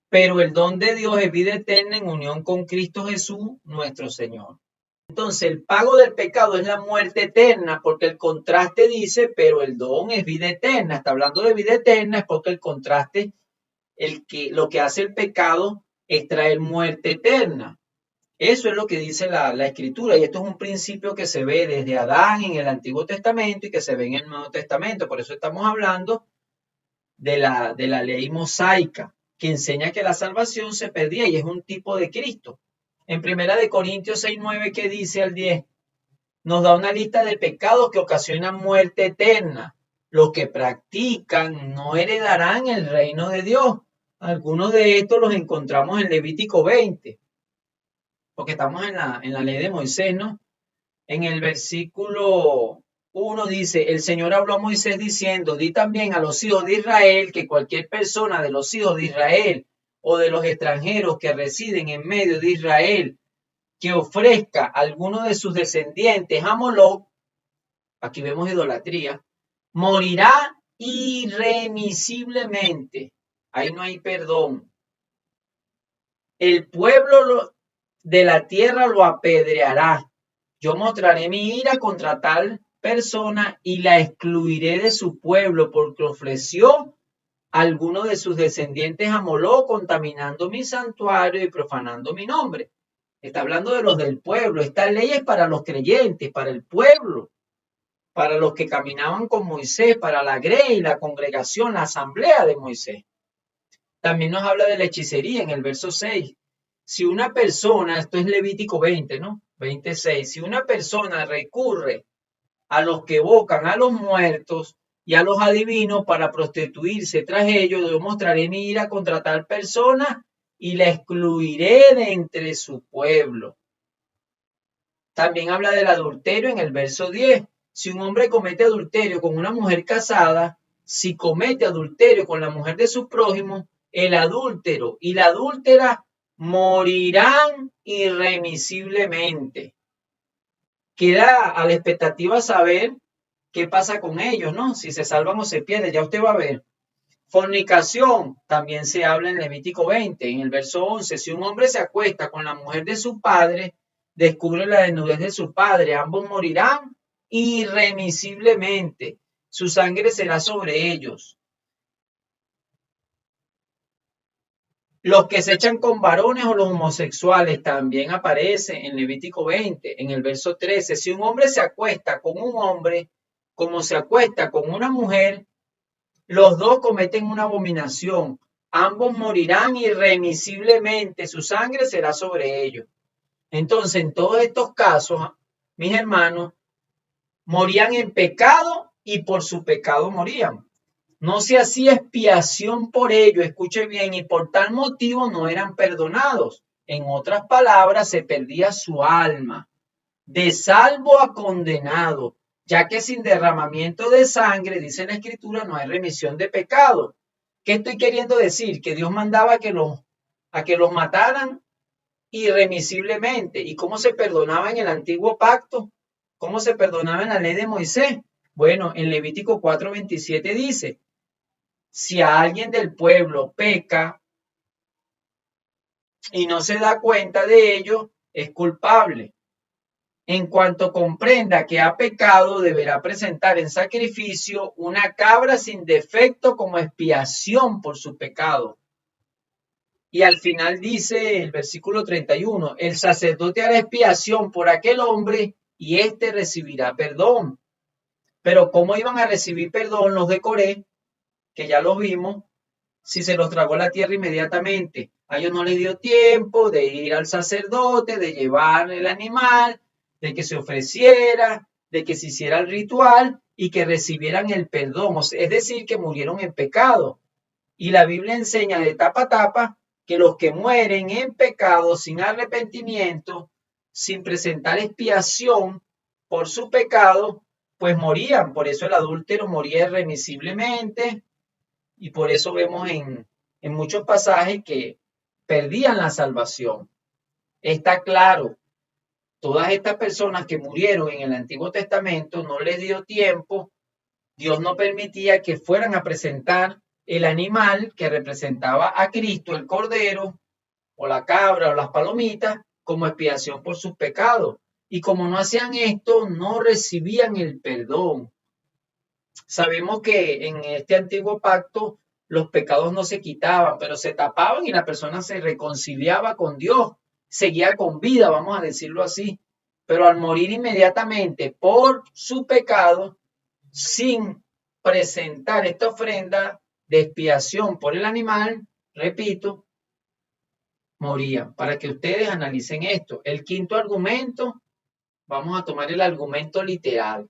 S1: pero el don de Dios es vida eterna en unión con Cristo Jesús, nuestro Señor. Entonces, el pago del pecado es la muerte eterna, porque el contraste dice, pero el don es vida eterna. Está hablando de vida eterna, es porque el contraste, lo que hace el pecado es traer muerte eterna. Eso es lo que dice la Escritura, y esto es un principio que se ve desde Adán en el Antiguo Testamento y que se ve en el Nuevo Testamento. Por eso estamos hablando de la ley mosaica, que enseña que la salvación se perdía y es un tipo de Cristo. En 1 Corintios 6:9, que dice al 10, nos da una lista de pecados que ocasionan muerte eterna. Los que practican no heredarán el reino de Dios. Algunos de estos los encontramos en Levítico 20, porque estamos en la ley de Moisés, ¿no? En el versículo 1 dice, el Señor habló a Moisés diciendo, di también a los hijos de Israel que cualquier persona de los hijos de Israel o de los extranjeros que residen en medio de Israel que ofrezca a alguno de sus descendientes a Moloc, aquí vemos idolatría, morirá irremisiblemente. Ahí no hay perdón. El pueblo de la tierra lo apedreará. Yo mostraré mi ira contra tal persona y la excluiré de su pueblo porque ofreció a alguno de sus descendientes a Moloc, contaminando mi santuario y profanando mi nombre. Está hablando de los del pueblo. Esta ley es para los creyentes, para el pueblo, para los que caminaban con Moisés, para la grey, la congregación, la asamblea de Moisés. También nos habla de la hechicería en el verso 6. Si una persona, esto es Levítico 20, ¿no? 26. Si una persona recurre a los que evocan a los muertos y a los adivinos para prostituirse tras ellos, yo mostraré mi ira contra tal persona y la excluiré de entre su pueblo. También habla del adulterio en el verso 10. Si un hombre comete adulterio con una mujer casada, si comete adulterio con la mujer de su prójimo, el adúltero y la adúltera morirán irremisiblemente. Queda a la expectativa saber qué pasa con ellos, ¿no? Si se salvan o se pierden, ya usted va a ver. Fornicación, también se habla en Levítico 20, en el verso 11. Si un hombre se acuesta con la mujer de su padre, descubre la desnudez de su padre, ambos morirán irremisiblemente. Su sangre será sobre ellos. Los que se echan con varones o los homosexuales también aparece en Levítico 20, en el verso 13. Si un hombre se acuesta con un hombre, como se acuesta con una mujer, los dos cometen una abominación. Ambos morirán irremisiblemente. Su sangre será sobre ellos. Entonces, en todos estos casos, mis hermanos, morían en pecado y por su pecado morían. No se hacía expiación por ello, escuche bien, y por tal motivo no eran perdonados. En otras palabras, se perdía su alma, de salvo a condenado, ya que sin derramamiento de sangre, dice la Escritura, no hay remisión de pecado. ¿Qué estoy queriendo decir? Que Dios mandaba a que los mataran irremisiblemente. ¿Y cómo se perdonaba en el antiguo pacto? ¿Cómo se perdonaba en la ley de Moisés? Bueno, en Levítico 4:27 dice, si a alguien del pueblo peca y no se da cuenta de ello, es culpable. En cuanto comprenda que ha pecado, deberá presentar en sacrificio una cabra sin defecto como expiación por su pecado. Y al final dice el versículo 31, el sacerdote hará expiación por aquel hombre y éste recibirá perdón. Pero ¿cómo iban a recibir perdón los de Coré, que ya los vimos, si se los tragó la tierra inmediatamente? A ellos no les dio tiempo de ir al sacerdote, de llevar el animal, de que se ofreciera, de que se hiciera el ritual y que recibieran el perdón. Es decir, que murieron en pecado. Y la Biblia enseña de tapa a tapa que los que mueren en pecado, sin arrepentimiento, sin presentar expiación por su pecado, pues morían. Por eso el adúltero moría irremisiblemente y por eso vemos en muchos pasajes que perdían la salvación. Está claro, todas estas personas que murieron en el Antiguo Testamento no les dio tiempo, Dios no permitía que fueran a presentar el animal que representaba a Cristo, el cordero, o la cabra, o las palomitas, como expiación por sus pecados. Y como no hacían esto, no recibían el perdón. Sabemos que en este antiguo pacto los pecados no se quitaban, pero se tapaban y la persona se reconciliaba con Dios, seguía con vida, vamos a decirlo así. Pero al morir inmediatamente por su pecado, sin presentar esta ofrenda de expiación por el animal, repito, morían. Para que ustedes analicen esto. El quinto argumento, vamos a tomar el argumento literal.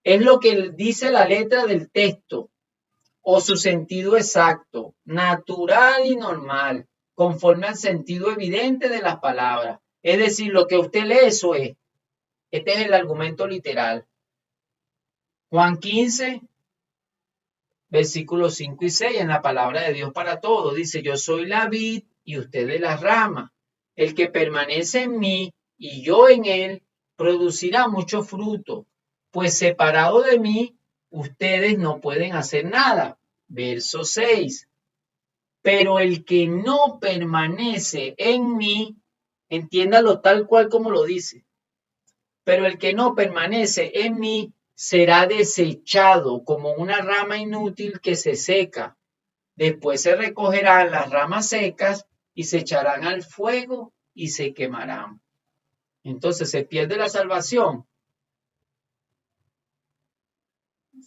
S1: Es lo que dice la letra del texto o su sentido exacto, natural y normal, conforme al sentido evidente de las palabras. Es decir, lo que usted lee, eso es. Este es el argumento literal. Juan 15, versículos 5 y 6, en la palabra de Dios para todos, dice: yo soy la vid y ustedes las ramas. El que permanece en mí y yo en él, producirá mucho fruto, pues separado de mí, ustedes no pueden hacer nada. Verso 6. Pero el que no permanece en mí, entiéndalo tal cual como lo dice, pero el que no permanece en mí será desechado como una rama inútil que se seca. Después se recogerán las ramas secas y se echarán al fuego y se quemarán. Entonces se pierde la salvación.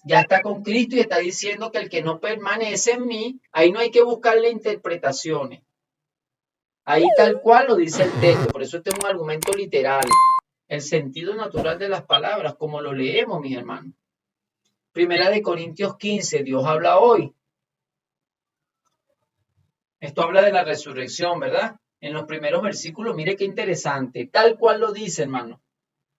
S1: Ya está con Cristo y está diciendo que el que no permanece en mí, ahí no hay que buscarle interpretaciones. Ahí tal cual lo dice el texto, por eso este es un argumento literal. El sentido natural de las palabras, como lo leemos, mis hermanos. Primera de Corintios 15, Dios habla hoy. Esto habla de la resurrección, ¿verdad? En los primeros versículos, mire qué interesante, tal cual lo dice, hermano.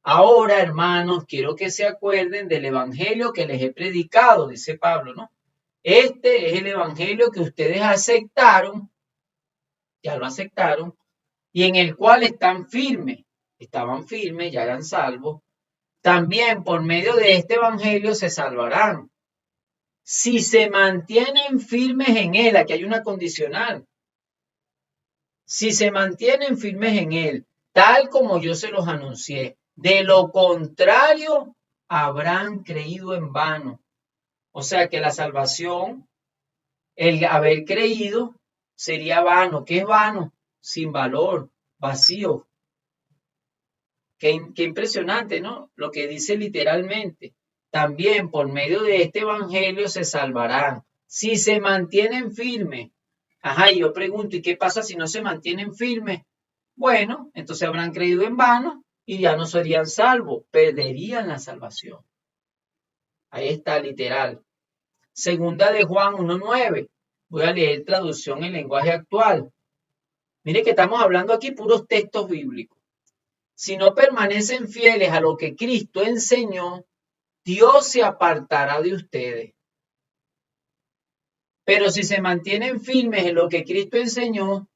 S1: Ahora, hermanos, quiero que se acuerden del evangelio que les he predicado, dice Pablo, ¿no? Este es el evangelio que ustedes aceptaron, ya lo aceptaron, y en el cual están firmes, estaban firmes, ya eran salvos. También por medio de este evangelio se salvarán. Si se mantienen firmes en él, aquí hay una condicional. Si se mantienen firmes en él, tal como yo se los anuncié, de lo contrario, habrán creído en vano. O sea que la salvación, el haber creído, sería vano. ¿Qué es vano? Sin valor, vacío. Qué impresionante, ¿no? Lo que dice literalmente. También por medio de este evangelio se salvarán. Si se mantienen firmes. Ajá, y yo pregunto, ¿y qué pasa si no se mantienen firmes? Bueno, entonces habrán creído en vano y ya no serían salvos, perderían la salvación. Ahí está, literal. Segunda de Juan 1:9. Voy a leer traducción en lenguaje actual. Mire que estamos hablando aquí puros textos bíblicos. Si no permanecen fieles a lo que Cristo enseñó, Dios se apartará de ustedes. Pero si se mantienen firmes en lo que Cristo enseñó,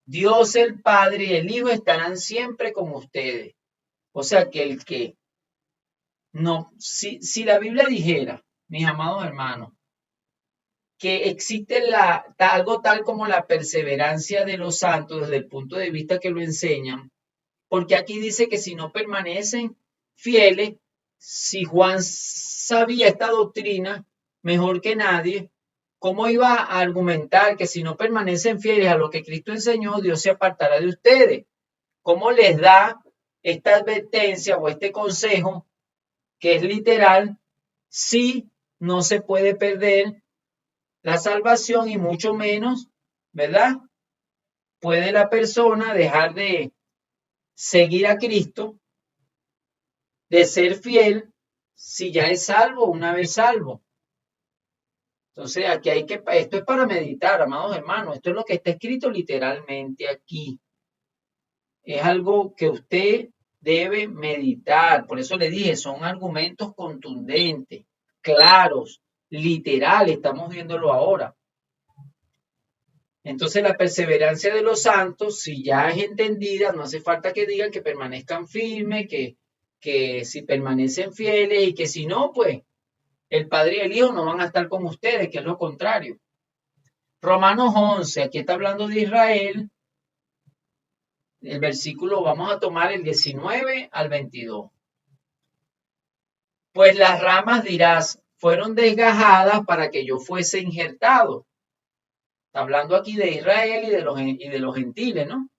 S1: Dios el Padre y el Hijo estarán siempre con ustedes. O sea que el que no, si la Biblia dijera, mis amados hermanos, que existe algo tal como la perseverancia de los santos desde el punto de vista que lo enseñan, porque aquí dice que si no permanecen fieles, si Juan sabía esta doctrina mejor que nadie, ¿cómo iba a argumentar que si no permanecen fieles a lo que Cristo enseñó, Dios se apartará de ustedes? ¿Cómo les da esta advertencia o este consejo que es literal si no se puede perder la salvación y mucho menos, ¿verdad? Puede la persona dejar de seguir a Cristo, de ser fiel, si ya es salvo una vez salvo. Entonces, aquí esto es para meditar, amados hermanos. Esto es lo que está escrito literalmente aquí. Es algo que usted debe meditar. Por eso le dije, son argumentos contundentes, claros, literales. Estamos viéndolo ahora. Entonces, la perseverancia de los santos, si ya es entendida, no hace falta que digan que permanezcan firmes, que si permanecen fieles y que si no, pues el Padre y el Hijo no van a estar con ustedes, que es lo contrario. Romanos 11, aquí está hablando de Israel. El versículo, vamos a tomar el 19 al 22. Pues las ramas, dirás, fueron desgajadas para que yo fuese injertado. Está hablando aquí de Israel y de los gentiles, ¿no?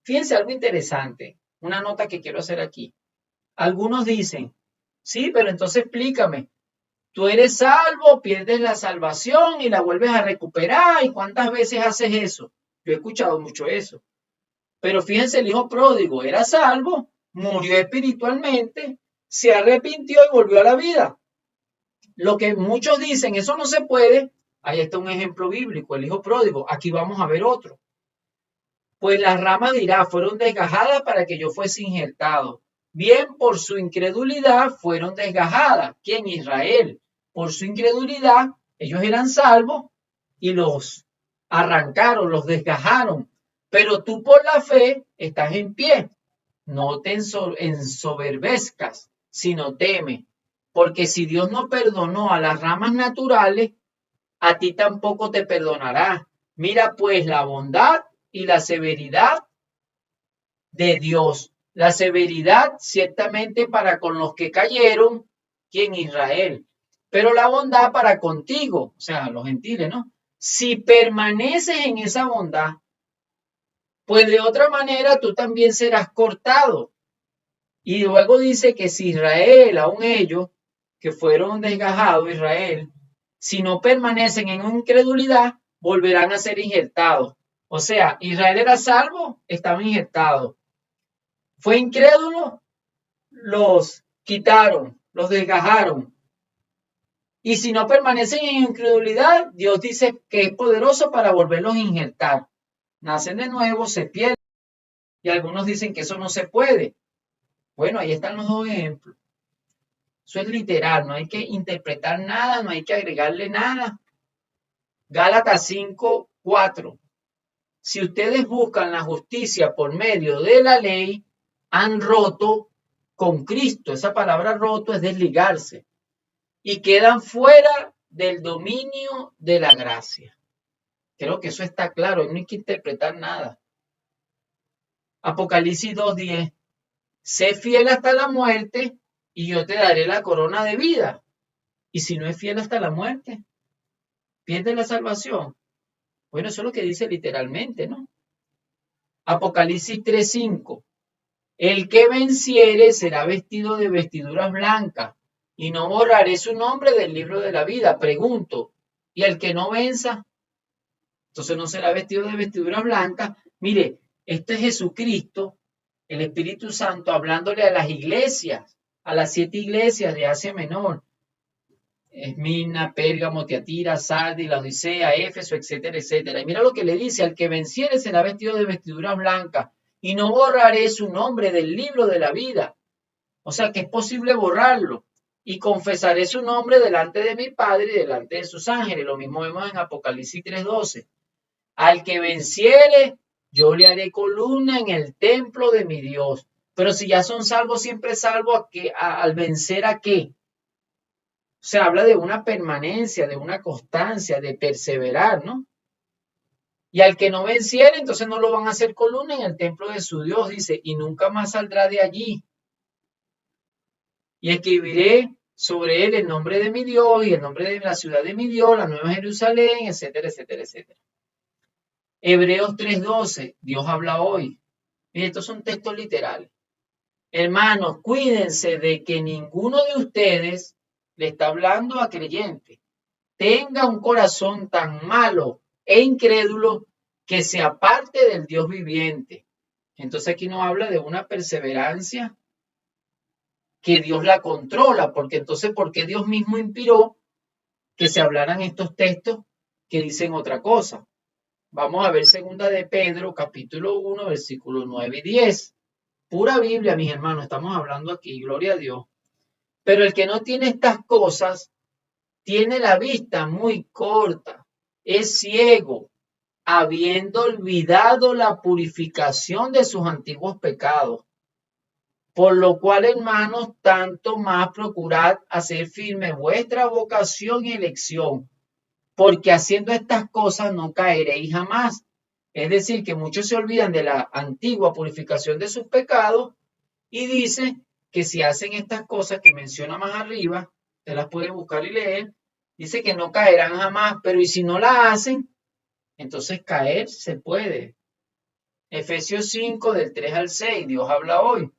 S1: Fíjense algo interesante, una nota que quiero hacer aquí. Algunos dicen, sí, pero entonces explícame, tú eres salvo, pierdes la salvación y la vuelves a recuperar, ¿y cuántas veces haces eso? Yo he escuchado mucho eso. Pero fíjense, el hijo pródigo era salvo, murió espiritualmente, se arrepintió y volvió a la vida. Lo que muchos dicen, eso no se puede, ahí está un ejemplo bíblico, el hijo pródigo. Aquí vamos a ver otro. Pues las ramas dirá, fueron desgajadas para que yo fuese injertado. Bien, por su incredulidad fueron desgajadas. ¿Quién? Israel. Por su incredulidad, ellos eran salvos y los arrancaron, los desgajaron. Pero tú por la fe estás en pie. No te ensoberbezcas, sino teme. Porque si Dios no perdonó a las ramas naturales, a ti tampoco te perdonará. Mira pues la bondad y la severidad de Dios. La severidad ciertamente para con los que cayeron, ¿quién? Israel. Pero la bondad para contigo, o sea, los gentiles, ¿no? Si permaneces en esa bondad, pues de otra manera tú también serás cortado. Y luego dice que si Israel, aún ellos, que fueron desgajados, Israel, si no permanecen en incredulidad, volverán a ser injertados. O sea, Israel era salvo, estaba injertado. Fue incrédulo, los quitaron, los desgajaron. Y si no permanecen en incredulidad, Dios dice que es poderoso para volverlos a injertar. Nacen de nuevo, se pierden. Y algunos dicen que eso no se puede. Bueno, ahí están los dos ejemplos. Eso es literal, no hay que interpretar nada, no hay que agregarle nada. Gálatas 5:4. Si ustedes buscan la justicia por medio de la ley, han roto con Cristo. Esa palabra roto es desligarse. Y quedan fuera del dominio de la gracia. Creo que eso está claro, no hay que interpretar nada. Apocalipsis 2:10. Sé fiel hasta la muerte y yo te daré la corona de vida. Y si no es fiel hasta la muerte, pierde la salvación. Bueno, eso es lo que dice literalmente, ¿no? Apocalipsis 3:5. El que venciere será vestido de vestiduras blancas y no borraré su nombre del libro de la vida. Pregunto, ¿y el que no venza? Entonces no será vestido de vestiduras blancas. Mire, esto es Jesucristo, el Espíritu Santo, hablándole a las iglesias, a las 7 iglesias de Asia Menor. Esmirna, Pérgamo, Tiatira, Sardis, la Odisea, Éfeso, etcétera, etcétera. Y mira lo que le dice, al que venciere será vestido de vestiduras blancas y no borraré su nombre del libro de la vida. O sea que es posible borrarlo. Y confesaré su nombre delante de mi Padre y delante de sus ángeles. Lo mismo vemos en Apocalipsis 3:12. Al que venciere, yo le haré columna en el templo de mi Dios. Pero si ya son salvos, siempre salvos al vencer a qué. O sea, habla de una permanencia, de una constancia, de perseverar, ¿no? Y al que no venciere, entonces no lo van a hacer columna en el templo de su Dios, dice, y nunca más saldrá de allí. Y escribiré sobre él el nombre de mi Dios y el nombre de la ciudad de mi Dios, la nueva Jerusalén, etcétera, etcétera, etcétera. Hebreos 3:12, Dios habla hoy. Miren, estos son textos literales. Hermanos, cuídense de que ninguno de ustedes, le está hablando a creyentes, tenga un corazón tan malo e incrédulo que se aparte del Dios viviente. Entonces aquí nos habla de una perseverancia que Dios la controla, porque entonces, ¿por qué Dios mismo inspiró que se hablaran estos textos que dicen otra cosa. Vamos a ver segunda de Pedro, capítulo 1, versículos 9 y 10. Pura Biblia, mis hermanos, estamos hablando aquí, gloria a Dios. Pero el que no tiene estas cosas, tiene la vista muy corta, es ciego, habiendo olvidado la purificación de sus antiguos pecados. Por lo cual, hermanos, tanto más procurad hacer firme vuestra vocación y elección, porque haciendo estas cosas no caeréis jamás. Es decir, que muchos se olvidan de la antigua purificación de sus pecados y dice que si hacen estas cosas que menciona más arriba, te las pueden buscar y leer, dice que no caerán jamás, pero y si no la hacen, entonces caer se puede. Efesios 5 del 3 al 6, Dios habla hoy.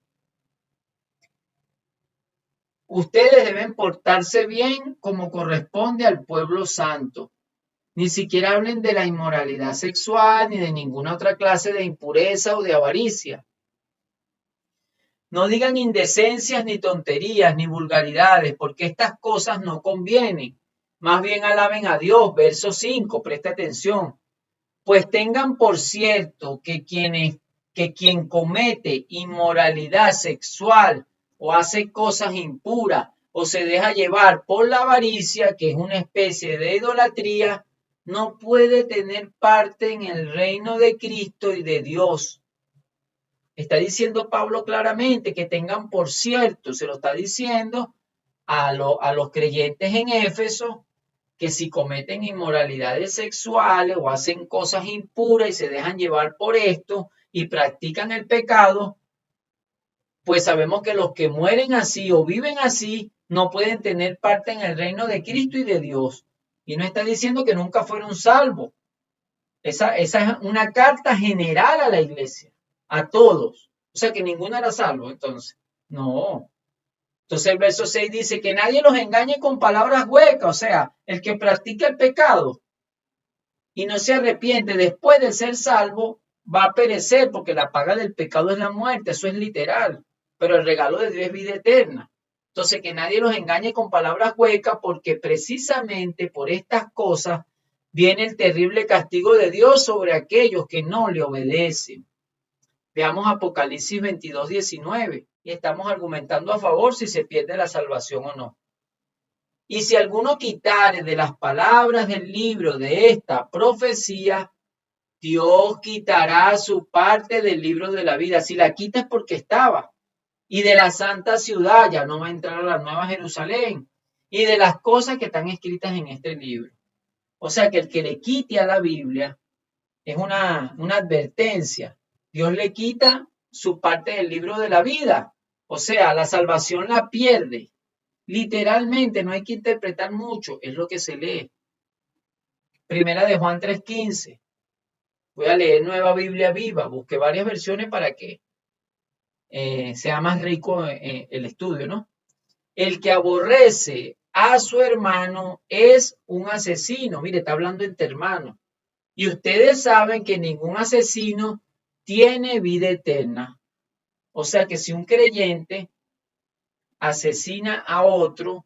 S1: Ustedes deben portarse bien como corresponde al pueblo santo. Ni siquiera hablen de la inmoralidad sexual ni de ninguna otra clase de impureza o de avaricia. No digan indecencias ni tonterías ni vulgaridades, porque estas cosas no convienen. Más bien alaben a Dios. Verso 5, presta atención. Pues tengan por cierto que quien comete inmoralidad sexual o hace cosas impuras o se deja llevar por la avaricia, que es una especie de idolatría, no puede tener parte en el reino de Cristo y de Dios. Está diciendo Pablo claramente que tengan por cierto, se lo está diciendo a los creyentes en Éfeso, que si cometen inmoralidades sexuales o hacen cosas impuras y se dejan llevar por esto y practican el pecado, pues sabemos que los que mueren así o viven así no pueden tener parte en el reino de Cristo y de Dios. Y no está diciendo que nunca fueron salvos. Esa es una carta general a la iglesia, a todos. O sea que ninguno era salvo, entonces. No. Entonces el verso 6 dice que nadie los engañe con palabras huecas. O sea, el que practica el pecado y no se arrepiente después de ser salvo, va a perecer porque la paga del pecado es la muerte. Eso es literal. Pero el regalo de Dios es vida eterna. Entonces que nadie los engañe con palabras huecas, porque precisamente por estas cosas viene el terrible castigo de Dios sobre aquellos que no le obedecen. Veamos Apocalipsis 22, 19 y estamos argumentando a favor si se pierde la salvación o no. Y si alguno quitare de las palabras del libro de esta profecía, Dios quitará su parte del libro de la vida. Si la quita es porque estaba. Y de la santa ciudad, ya no va a entrar a la nueva Jerusalén. Y de las cosas que están escritas en este libro. O sea que el que le quite a la Biblia es una advertencia. Dios le quita su parte del libro de la vida. O sea, la salvación la pierde. Literalmente, no hay que interpretar mucho, es lo que se lee. Primera de Juan 3:15. Voy a leer Nueva Biblia Viva. Busqué varias versiones para que sea más rico el estudio, ¿no? El que aborrece a su hermano es un asesino. Mire, está hablando entre hermanos. Y ustedes saben que ningún asesino tiene vida eterna. O sea que si un creyente asesina a otro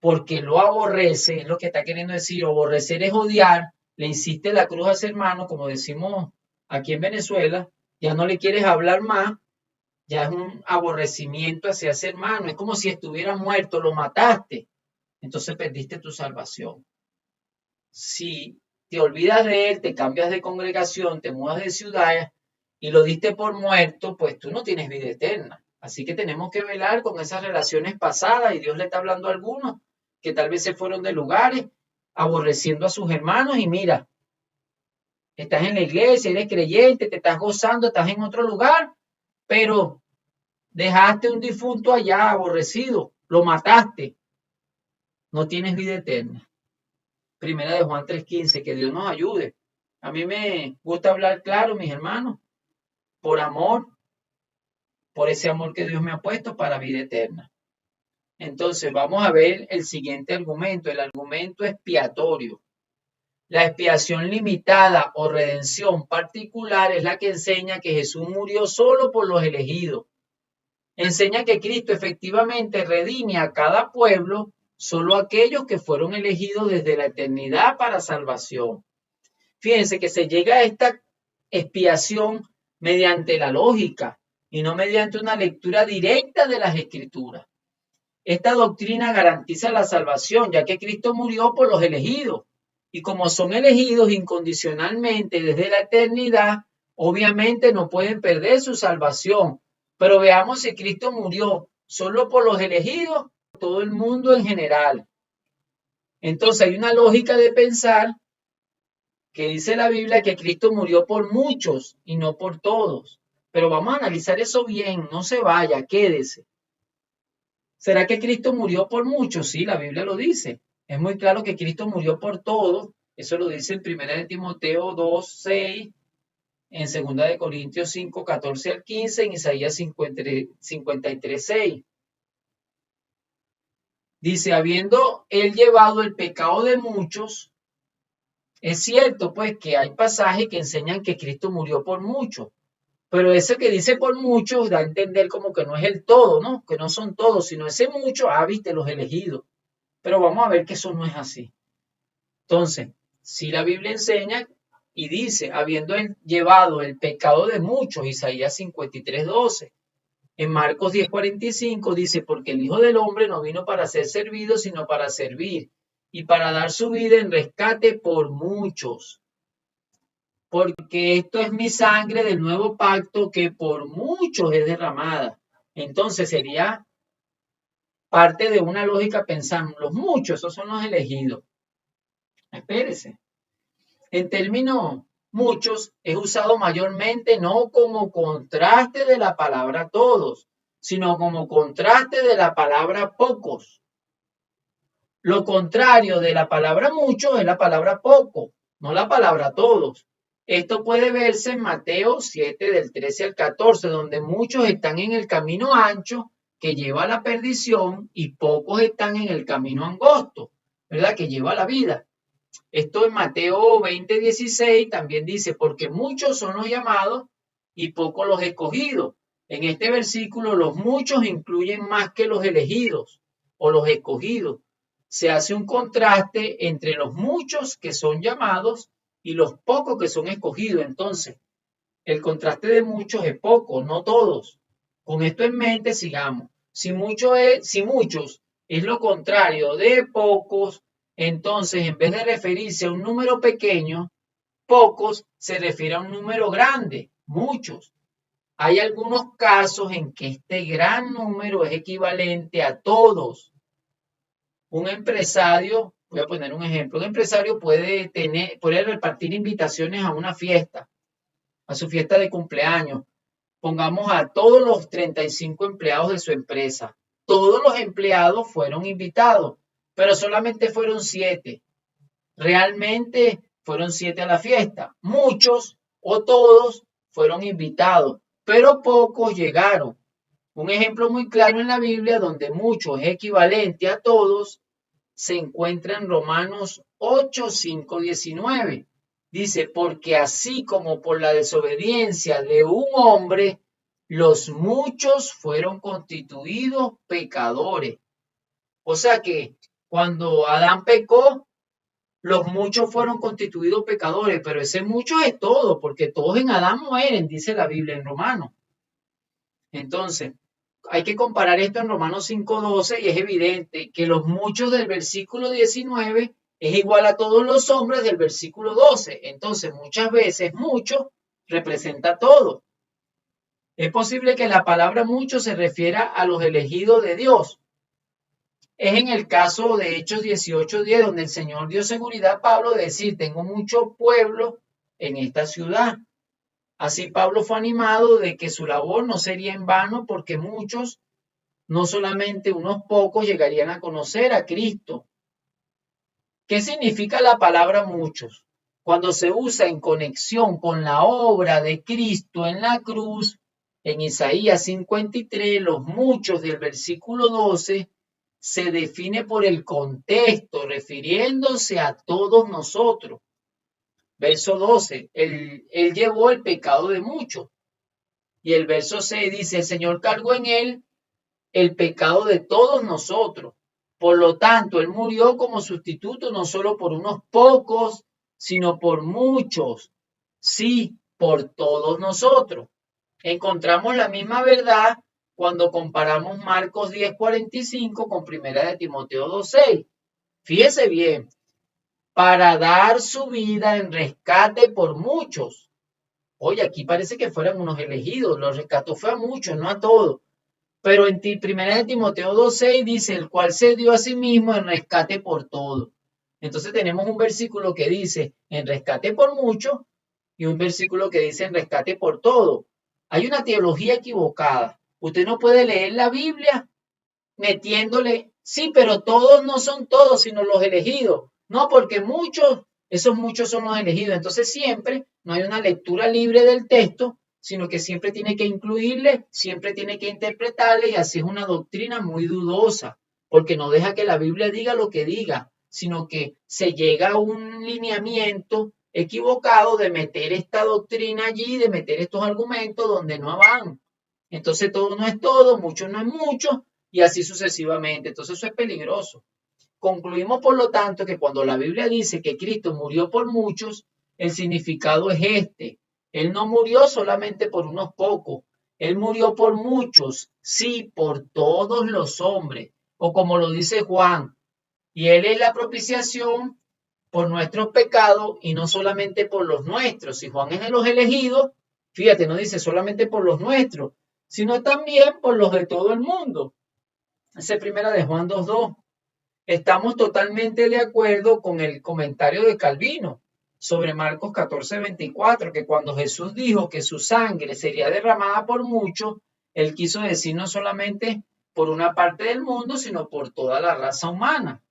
S1: porque lo aborrece, es lo que está queriendo decir. Aborrecer es odiar. Le insiste la cruz a ese hermano, como decimos aquí en Venezuela. Ya no le quieres hablar más. Ya es un aborrecimiento hacia ese hermano. Es como si estuviera muerto, lo mataste. Entonces perdiste tu salvación. Si te olvidas de él, te cambias de congregación, te mudas de ciudad y lo diste por muerto, pues tú no tienes vida eterna. Así que tenemos que velar con esas relaciones pasadas y Dios le está hablando a algunos que tal vez se fueron de lugares aborreciendo a sus hermanos y mira, estás en la iglesia, eres creyente, te estás gozando, estás en otro lugar, pero dejaste un difunto allá aborrecido, lo mataste, no tienes vida eterna. Primera de Juan 3:15, que Dios nos ayude. A mí me gusta hablar claro, mis hermanos, por amor, por ese amor que Dios me ha puesto para vida eterna. Entonces vamos a ver el siguiente argumento, el argumento expiatorio. La expiación limitada o redención particular es la que enseña que Jesús murió solo por los elegidos. Enseña que Cristo efectivamente redime a cada pueblo solo aquellos que fueron elegidos desde la eternidad para salvación. Fíjense que se llega a esta expiación mediante la lógica y no mediante una lectura directa de las Escrituras. Esta doctrina garantiza la salvación, ya que Cristo murió por los elegidos. Y como son elegidos incondicionalmente desde la eternidad, obviamente no pueden perder su salvación. Pero veamos si Cristo murió solo por los elegidos, por todo el mundo en general. Entonces hay una lógica de pensar que dice la Biblia que Cristo murió por muchos y no por todos. Pero vamos a analizar eso bien, no se vaya, quédese. ¿Será que Cristo murió por muchos? Sí, la Biblia lo dice. Es muy claro que Cristo murió por todos. Eso lo dice en 1 de Timoteo 2, 6, en 2 de Corintios 5, 14 al 15, en Isaías 53, 6. Dice, habiendo él llevado el pecado de muchos, es cierto pues que hay pasajes que enseñan que Cristo murió por muchos, pero ese que dice por muchos da a entender como que no es el todo, ¿no? Que no son todos, sino ese mucho, viste, los elegidos. Pero vamos a ver que eso no es así. Entonces, si la Biblia enseña y dice, habiendo llevado el pecado de muchos, Isaías 53, 12. En Marcos 10, 45 dice, porque el Hijo del Hombre no vino para ser servido, sino para servir y para dar su vida en rescate por muchos. Porque esto es mi sangre del nuevo pacto que por muchos es derramada. Entonces sería parte de una lógica pensando, los muchos, esos son los elegidos. Espérese. En términos muchos es usado mayormente no como contraste de la palabra todos, sino como contraste de la palabra pocos. Lo contrario de la palabra muchos es la palabra poco, no la palabra todos. Esto puede verse en Mateo 7 del 13 al 14, donde muchos están en el camino ancho que lleva a la perdición y pocos están en el camino angosto, ¿verdad? Que lleva a la vida. Esto en Mateo 20, 16 también dice, porque muchos son los llamados y pocos los escogidos. En este versículo los muchos incluyen más que los elegidos o los escogidos. Se hace un contraste entre los muchos que son llamados y los pocos que son escogidos. Entonces, el contraste de muchos es poco, no todos. Con esto en mente, sigamos. Si muchos es lo contrario de pocos, entonces en vez de referirse a un número pequeño, pocos se refiere a un número grande, muchos. Hay algunos casos en que este gran número es equivalente a todos. Un empresario, voy a poner un ejemplo, un empresario puede repartir invitaciones a una fiesta, a su fiesta de cumpleaños. Pongamos a todos los 35 empleados de su empresa. Todos los empleados fueron invitados, pero solamente fueron 7. Realmente fueron 7 a la fiesta. Muchos o todos fueron invitados, pero pocos llegaron. Un ejemplo muy claro en la Biblia donde muchos es equivalente a todos se encuentra en Romanos 8, 5, 19. Dice, porque así como por la desobediencia de un hombre, los muchos fueron constituidos pecadores. O sea que cuando Adán pecó, los muchos fueron constituidos pecadores, pero ese mucho es todo, porque todos en Adán mueren, dice la Biblia en Romanos. Entonces, hay que comparar esto en Romanos 5:12 y es evidente que los muchos del versículo 19 es igual a todos los hombres del versículo 12. Entonces, muchas veces mucho representa todo. Es posible que la palabra mucho se refiera a los elegidos de Dios. Es en el caso de Hechos 18:10 donde el Señor dio seguridad a Pablo de decir, tengo mucho pueblo en esta ciudad. Así Pablo fue animado de que su labor no sería en vano porque muchos, no solamente unos pocos, llegarían a conocer a Cristo. ¿Qué significa la palabra muchos? Cuando se usa en conexión con la obra de Cristo en la cruz, en Isaías 53, los muchos del versículo 12 se define por el contexto, refiriéndose a todos nosotros. Verso 12, él llevó el pecado de muchos. Y el verso 6 dice, el Señor cargó en él el pecado de todos nosotros. Por lo tanto, Él murió como sustituto no solo por unos pocos, sino por muchos. Sí, por todos nosotros. Encontramos la misma verdad cuando comparamos Marcos 10:45 con Primera de Timoteo 2:6. Fíjese bien, para dar su vida en rescate por muchos. Oye, aquí parece que fueran unos elegidos, los rescató fue a muchos, no a todos. Pero en Primera de Timoteo 2:6 dice, el cual se dio a sí mismo en rescate por todos. Entonces tenemos un versículo que dice en rescate por muchos y un versículo que dice en rescate por todo. Hay una teología equivocada. Usted no puede leer la Biblia metiéndole, sí, pero todos no son todos, sino los elegidos. No, porque muchos, esos muchos son los elegidos. Entonces siempre no hay una lectura libre del texto, sino que siempre tiene que incluirle, siempre tiene que interpretarle y así es una doctrina muy dudosa, porque no deja que la Biblia diga lo que diga, sino que se llega a un lineamiento equivocado de meter esta doctrina allí, de meter estos argumentos donde no van. Entonces todo no es todo, mucho no es mucho, y así sucesivamente. Entonces eso es peligroso. Concluimos, por lo tanto, que cuando la Biblia dice que Cristo murió por muchos, el significado es este. Él no murió solamente por unos pocos, Él murió por muchos, sí, por todos los hombres, o como lo dice Juan, y Él es la propiciación por nuestros pecados y no solamente por los nuestros. Si Juan es de los elegidos, fíjate, no dice solamente por los nuestros, sino también por los de todo el mundo. Esa es primera de Juan 2:2. Estamos totalmente de acuerdo con el comentario de Calvino sobre Marcos 14:24, que cuando Jesús dijo que su sangre sería derramada por muchos, él quiso decir no solamente por una parte del mundo, sino por toda la raza humana.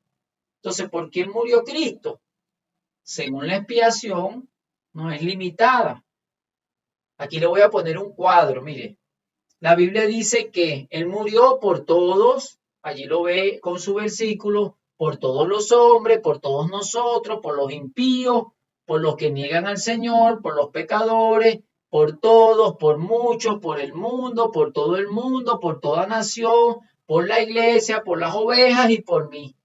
S1: Entonces, ¿por qué murió Cristo? Según la expiación, no es limitada. Aquí le voy a poner un cuadro, mire. La Biblia dice que Él murió por todos, allí lo ve con su versículo, por todos los hombres, por todos nosotros, por los impíos, por los que niegan al Señor, por los pecadores, por todos, por muchos, por el mundo, por todo el mundo, por toda nación, por la iglesia, por las ovejas y por mí.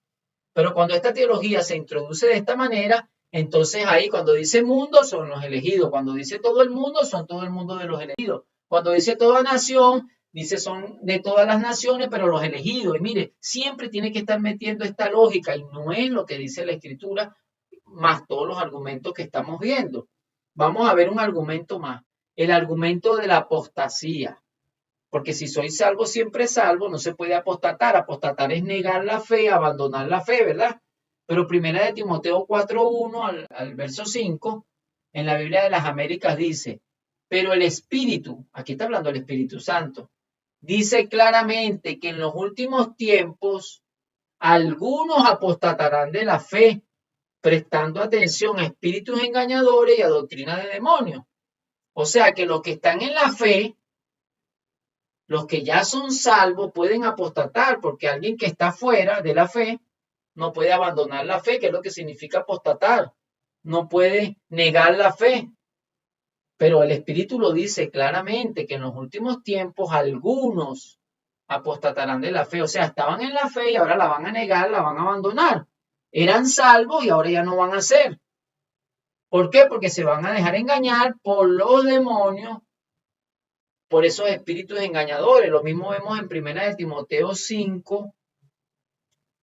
S1: Pero cuando esta teología se introduce de esta manera, entonces ahí cuando dice mundo son los elegidos, cuando dice todo el mundo son todo el mundo de los elegidos, cuando dice toda nación, dice son de todas las naciones, pero los elegidos. Y mire, siempre tiene que estar metiendo esta lógica y no es lo que dice la Escritura, más todos los argumentos que estamos viendo. Vamos a ver un argumento más, el argumento de la apostasía. Porque si soy salvo, siempre salvo, no se puede apostatar. Apostatar es negar la fe, abandonar la fe, ¿verdad? Pero primera de Timoteo 4:1 al verso 5, en la Biblia de las Américas dice, pero el Espíritu, aquí está hablando el Espíritu Santo, dice claramente que en los últimos tiempos algunos apostatarán de la fe, prestando atención a espíritus engañadores y a doctrina de demonios. O sea que los que están en la fe, los que ya son salvos pueden apostatar, porque alguien que está fuera de la fe no puede abandonar la fe, que es lo que significa apostatar. No puede negar la fe. Pero el Espíritu lo dice claramente, que en los últimos tiempos algunos apostatarán de la fe. O sea, estaban en la fe y ahora la van a negar, la van a abandonar. Eran salvos y ahora ya no van a ser. ¿Por qué? Porque se van a dejar engañar por los demonios, por esos espíritus engañadores. Lo mismo vemos en primera de Timoteo 5,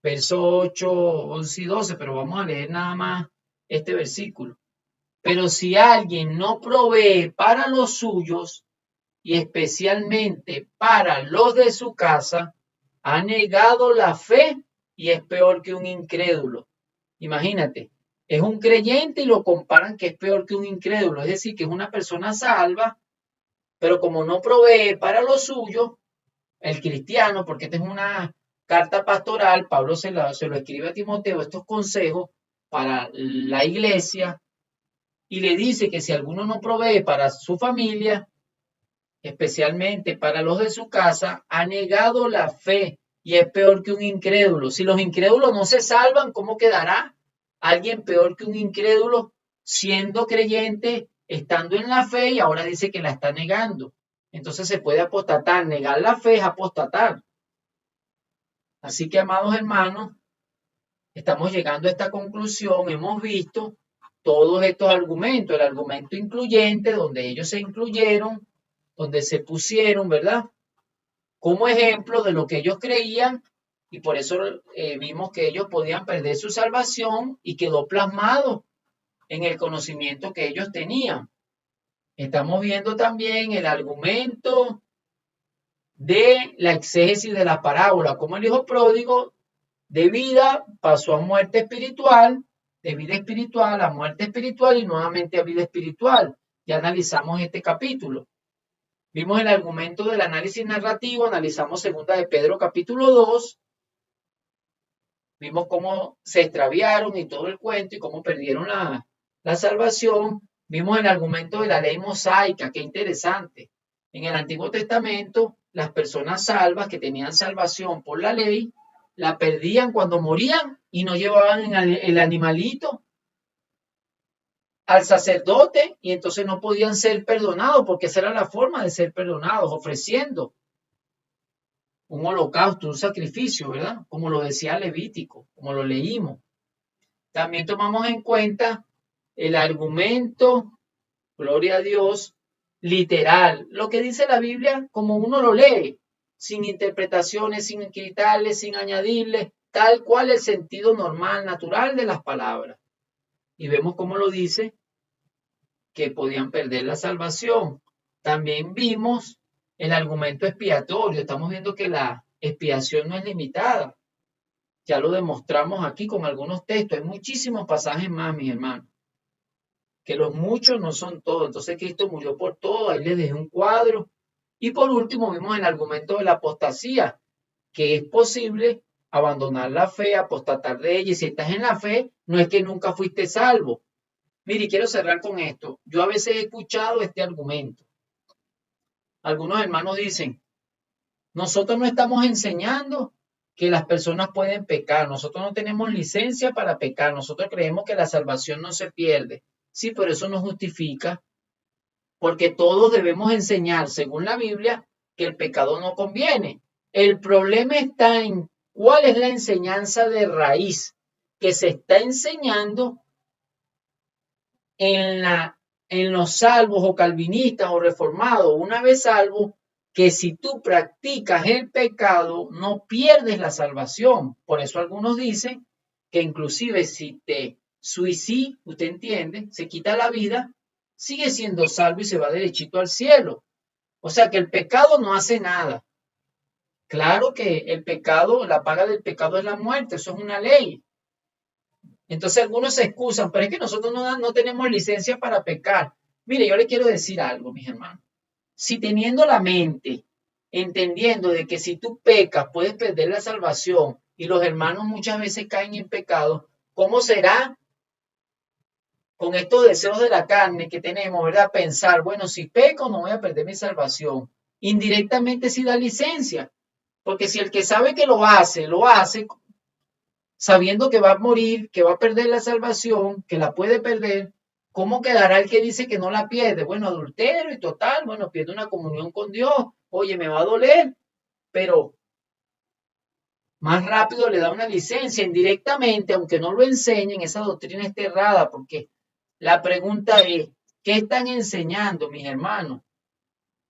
S1: versos 8, 11 y 12, pero vamos a leer nada más este versículo. Pero si alguien no provee para los suyos, y especialmente para los de su casa, ha negado la fe y es peor que un incrédulo. Imagínate, es un creyente y lo comparan que es peor que un incrédulo, es decir, que es una persona salva, pero como no provee para lo suyo, el cristiano, porque esta es una carta pastoral, Pablo se lo escribe a Timoteo, estos consejos para la iglesia, y le dice que si alguno no provee para su familia, especialmente para los de su casa, ha negado la fe y es peor que un incrédulo. Si los incrédulos no se salvan, ¿cómo quedará alguien peor que un incrédulo siendo creyente, estando en la fe y ahora dice que la está negando? Entonces se puede apostatar, negar la fe es apostatar. Así que, amados hermanos, estamos llegando a esta conclusión. Hemos visto todos estos argumentos, el argumento incluyente, donde ellos se incluyeron, donde se pusieron, ¿verdad?, como ejemplo de lo que ellos creían, y por eso vimos que ellos podían perder su salvación y quedó plasmado en el conocimiento que ellos tenían. Estamos viendo también el argumento de la exégesis de la parábola, como el hijo pródigo de vida pasó a muerte espiritual, de vida espiritual a muerte espiritual y nuevamente a vida espiritual. Ya analizamos este capítulo. Vimos el argumento del análisis narrativo, analizamos segunda de Pedro capítulo 2, vimos cómo se extraviaron y todo el cuento y cómo perdieron la salvación. Vimos el argumento de la ley mosaica, qué interesante. En el Antiguo Testamento, las personas salvas que tenían salvación por la ley, la perdían cuando morían y no llevaban el animalito al sacerdote y entonces no podían ser perdonados porque esa era la forma de ser perdonados, ofreciendo un holocausto, un sacrificio, ¿verdad? Como lo decía Levítico, como lo leímos. También tomamos en cuenta el argumento, gloria a Dios, literal, lo que dice la Biblia como uno lo lee, sin interpretaciones, sin quitarle, sin añadirle, tal cual el sentido normal, natural de las palabras. Y vemos cómo lo dice, que podían perder la salvación. También vimos el argumento expiatorio. Estamos viendo que la expiación no es limitada. Ya lo demostramos aquí con algunos textos. Hay muchísimos pasajes más, mis hermanos. Que los muchos no son todos. Entonces Cristo murió por todos. Ahí les dejé un cuadro. Y por último vimos el argumento de la apostasía, que es posible abandonar la fe, apostatar de ella. Y si estás en la fe, no es que nunca fuiste salvo. Mire, quiero cerrar con esto. Yo a veces he escuchado este argumento. Algunos hermanos dicen, nosotros no estamos enseñando que las personas pueden pecar. Nosotros no tenemos licencia para pecar. Nosotros creemos que la salvación no se pierde. Sí, pero eso no justifica, porque todos debemos enseñar, según la Biblia, que el pecado no conviene. El problema está en cuál es la enseñanza de raíz que se está enseñando en los salvos o calvinistas o reformados, una vez salvo, que si tú practicas el pecado, no pierdes la salvación. Por eso algunos dicen que inclusive si te suicidas, usted entiende, se quita la vida, sigue siendo salvo y se va derechito al cielo. O sea que el pecado no hace nada. Claro que el pecado, la paga del pecado es la muerte, eso es una ley. Entonces algunos se excusan, pero es que nosotros no tenemos licencia para pecar. Mire, yo le quiero decir algo, mis hermanos. Si teniendo la mente, entendiendo de que si tú pecas puedes perder la salvación y los hermanos muchas veces caen en pecado, ¿cómo será con estos deseos de la carne que tenemos, verdad? Pensar, bueno, si peco no voy a perder mi salvación. Indirectamente sí da licencia, porque si el que sabe que lo hace sabiendo que va a morir, que va a perder la salvación, que la puede perder, ¿cómo quedará el que dice que no la pierde? Bueno, adulterio y total, bueno, pierde una comunión con Dios. Oye, me va a doler, pero más rápido le da una licencia indirectamente, aunque no lo enseñen, esa doctrina está errada, porque la pregunta es, ¿qué están enseñando, mis hermanos?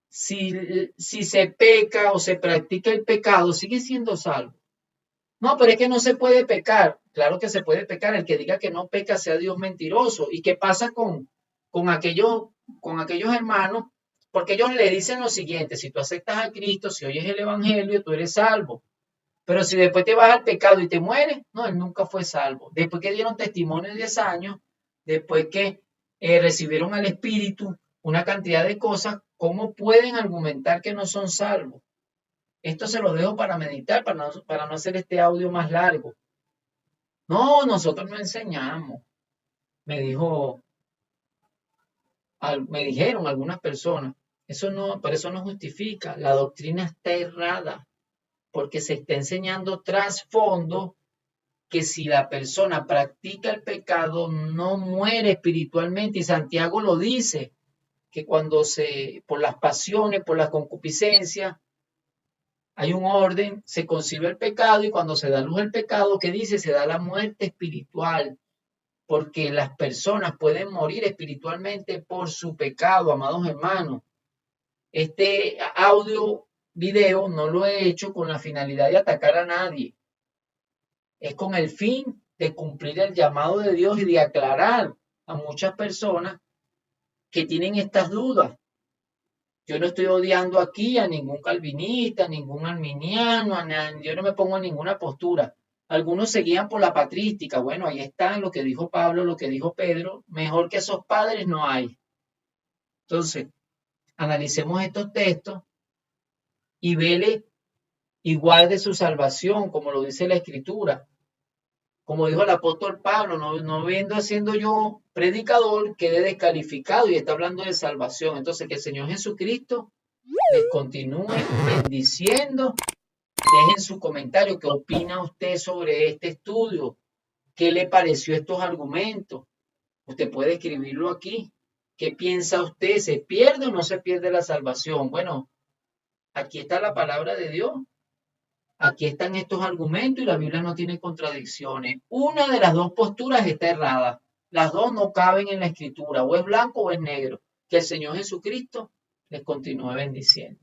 S1: Si se peca o se practica el pecado, sigue siendo salvo. No, pero es que no se puede pecar. Claro que se puede pecar. El que diga que no peca sea Dios mentiroso. ¿Y qué pasa con aquellos hermanos? Porque ellos le dicen lo siguiente, si tú aceptas a Cristo, si oyes el Evangelio, tú eres salvo. Pero si después te vas al pecado y te mueres, no, él nunca fue salvo. Después que dieron testimonio de 10 años, después que recibieron al Espíritu, una cantidad de cosas, ¿cómo pueden argumentar que no son salvos? Esto se lo dejo para meditar, para no hacer este audio más largo. No, nosotros no enseñamos. Me dijeron algunas personas. Pero eso no justifica. La doctrina está errada. Porque se está enseñando trasfondo que si la persona practica el pecado no muere espiritualmente. Y Santiago lo dice, que cuando por las pasiones, por las concupiscencias, Hay un orden, se concibe el pecado y cuando se da luz el pecado, ¿qué dice? Se da la muerte espiritual, porque las personas pueden morir espiritualmente por su pecado, amados hermanos. Este audio, video, no lo he hecho con la finalidad de atacar a nadie. Es con el fin de cumplir el llamado de Dios y de aclarar a muchas personas que tienen estas dudas. Yo no estoy odiando aquí a ningún calvinista, a ningún arminiano, yo no me pongo en ninguna postura. Algunos se guían por la patrística. Bueno, ahí está lo que dijo Pablo, lo que dijo Pedro. Mejor que esos padres no hay. Entonces, analicemos estos textos y vele igual de su salvación, como lo dice la Escritura. Como dijo el apóstol Pablo, no viendo siendo yo predicador, quede descalificado y está hablando de salvación. Entonces, que el Señor Jesucristo les continúe bendiciendo. Dejen su comentario. ¿Qué opina usted sobre este estudio? ¿Qué le pareció estos argumentos? Usted puede escribirlo aquí. ¿Qué piensa usted? ¿Se pierde o no se pierde la salvación? Bueno, aquí está la palabra de Dios. Aquí están estos argumentos y la Biblia no tiene contradicciones. Una de las dos posturas está errada. Las dos no caben en la Escritura. O es blanco o es negro. Que el Señor Jesucristo les continúe bendiciendo.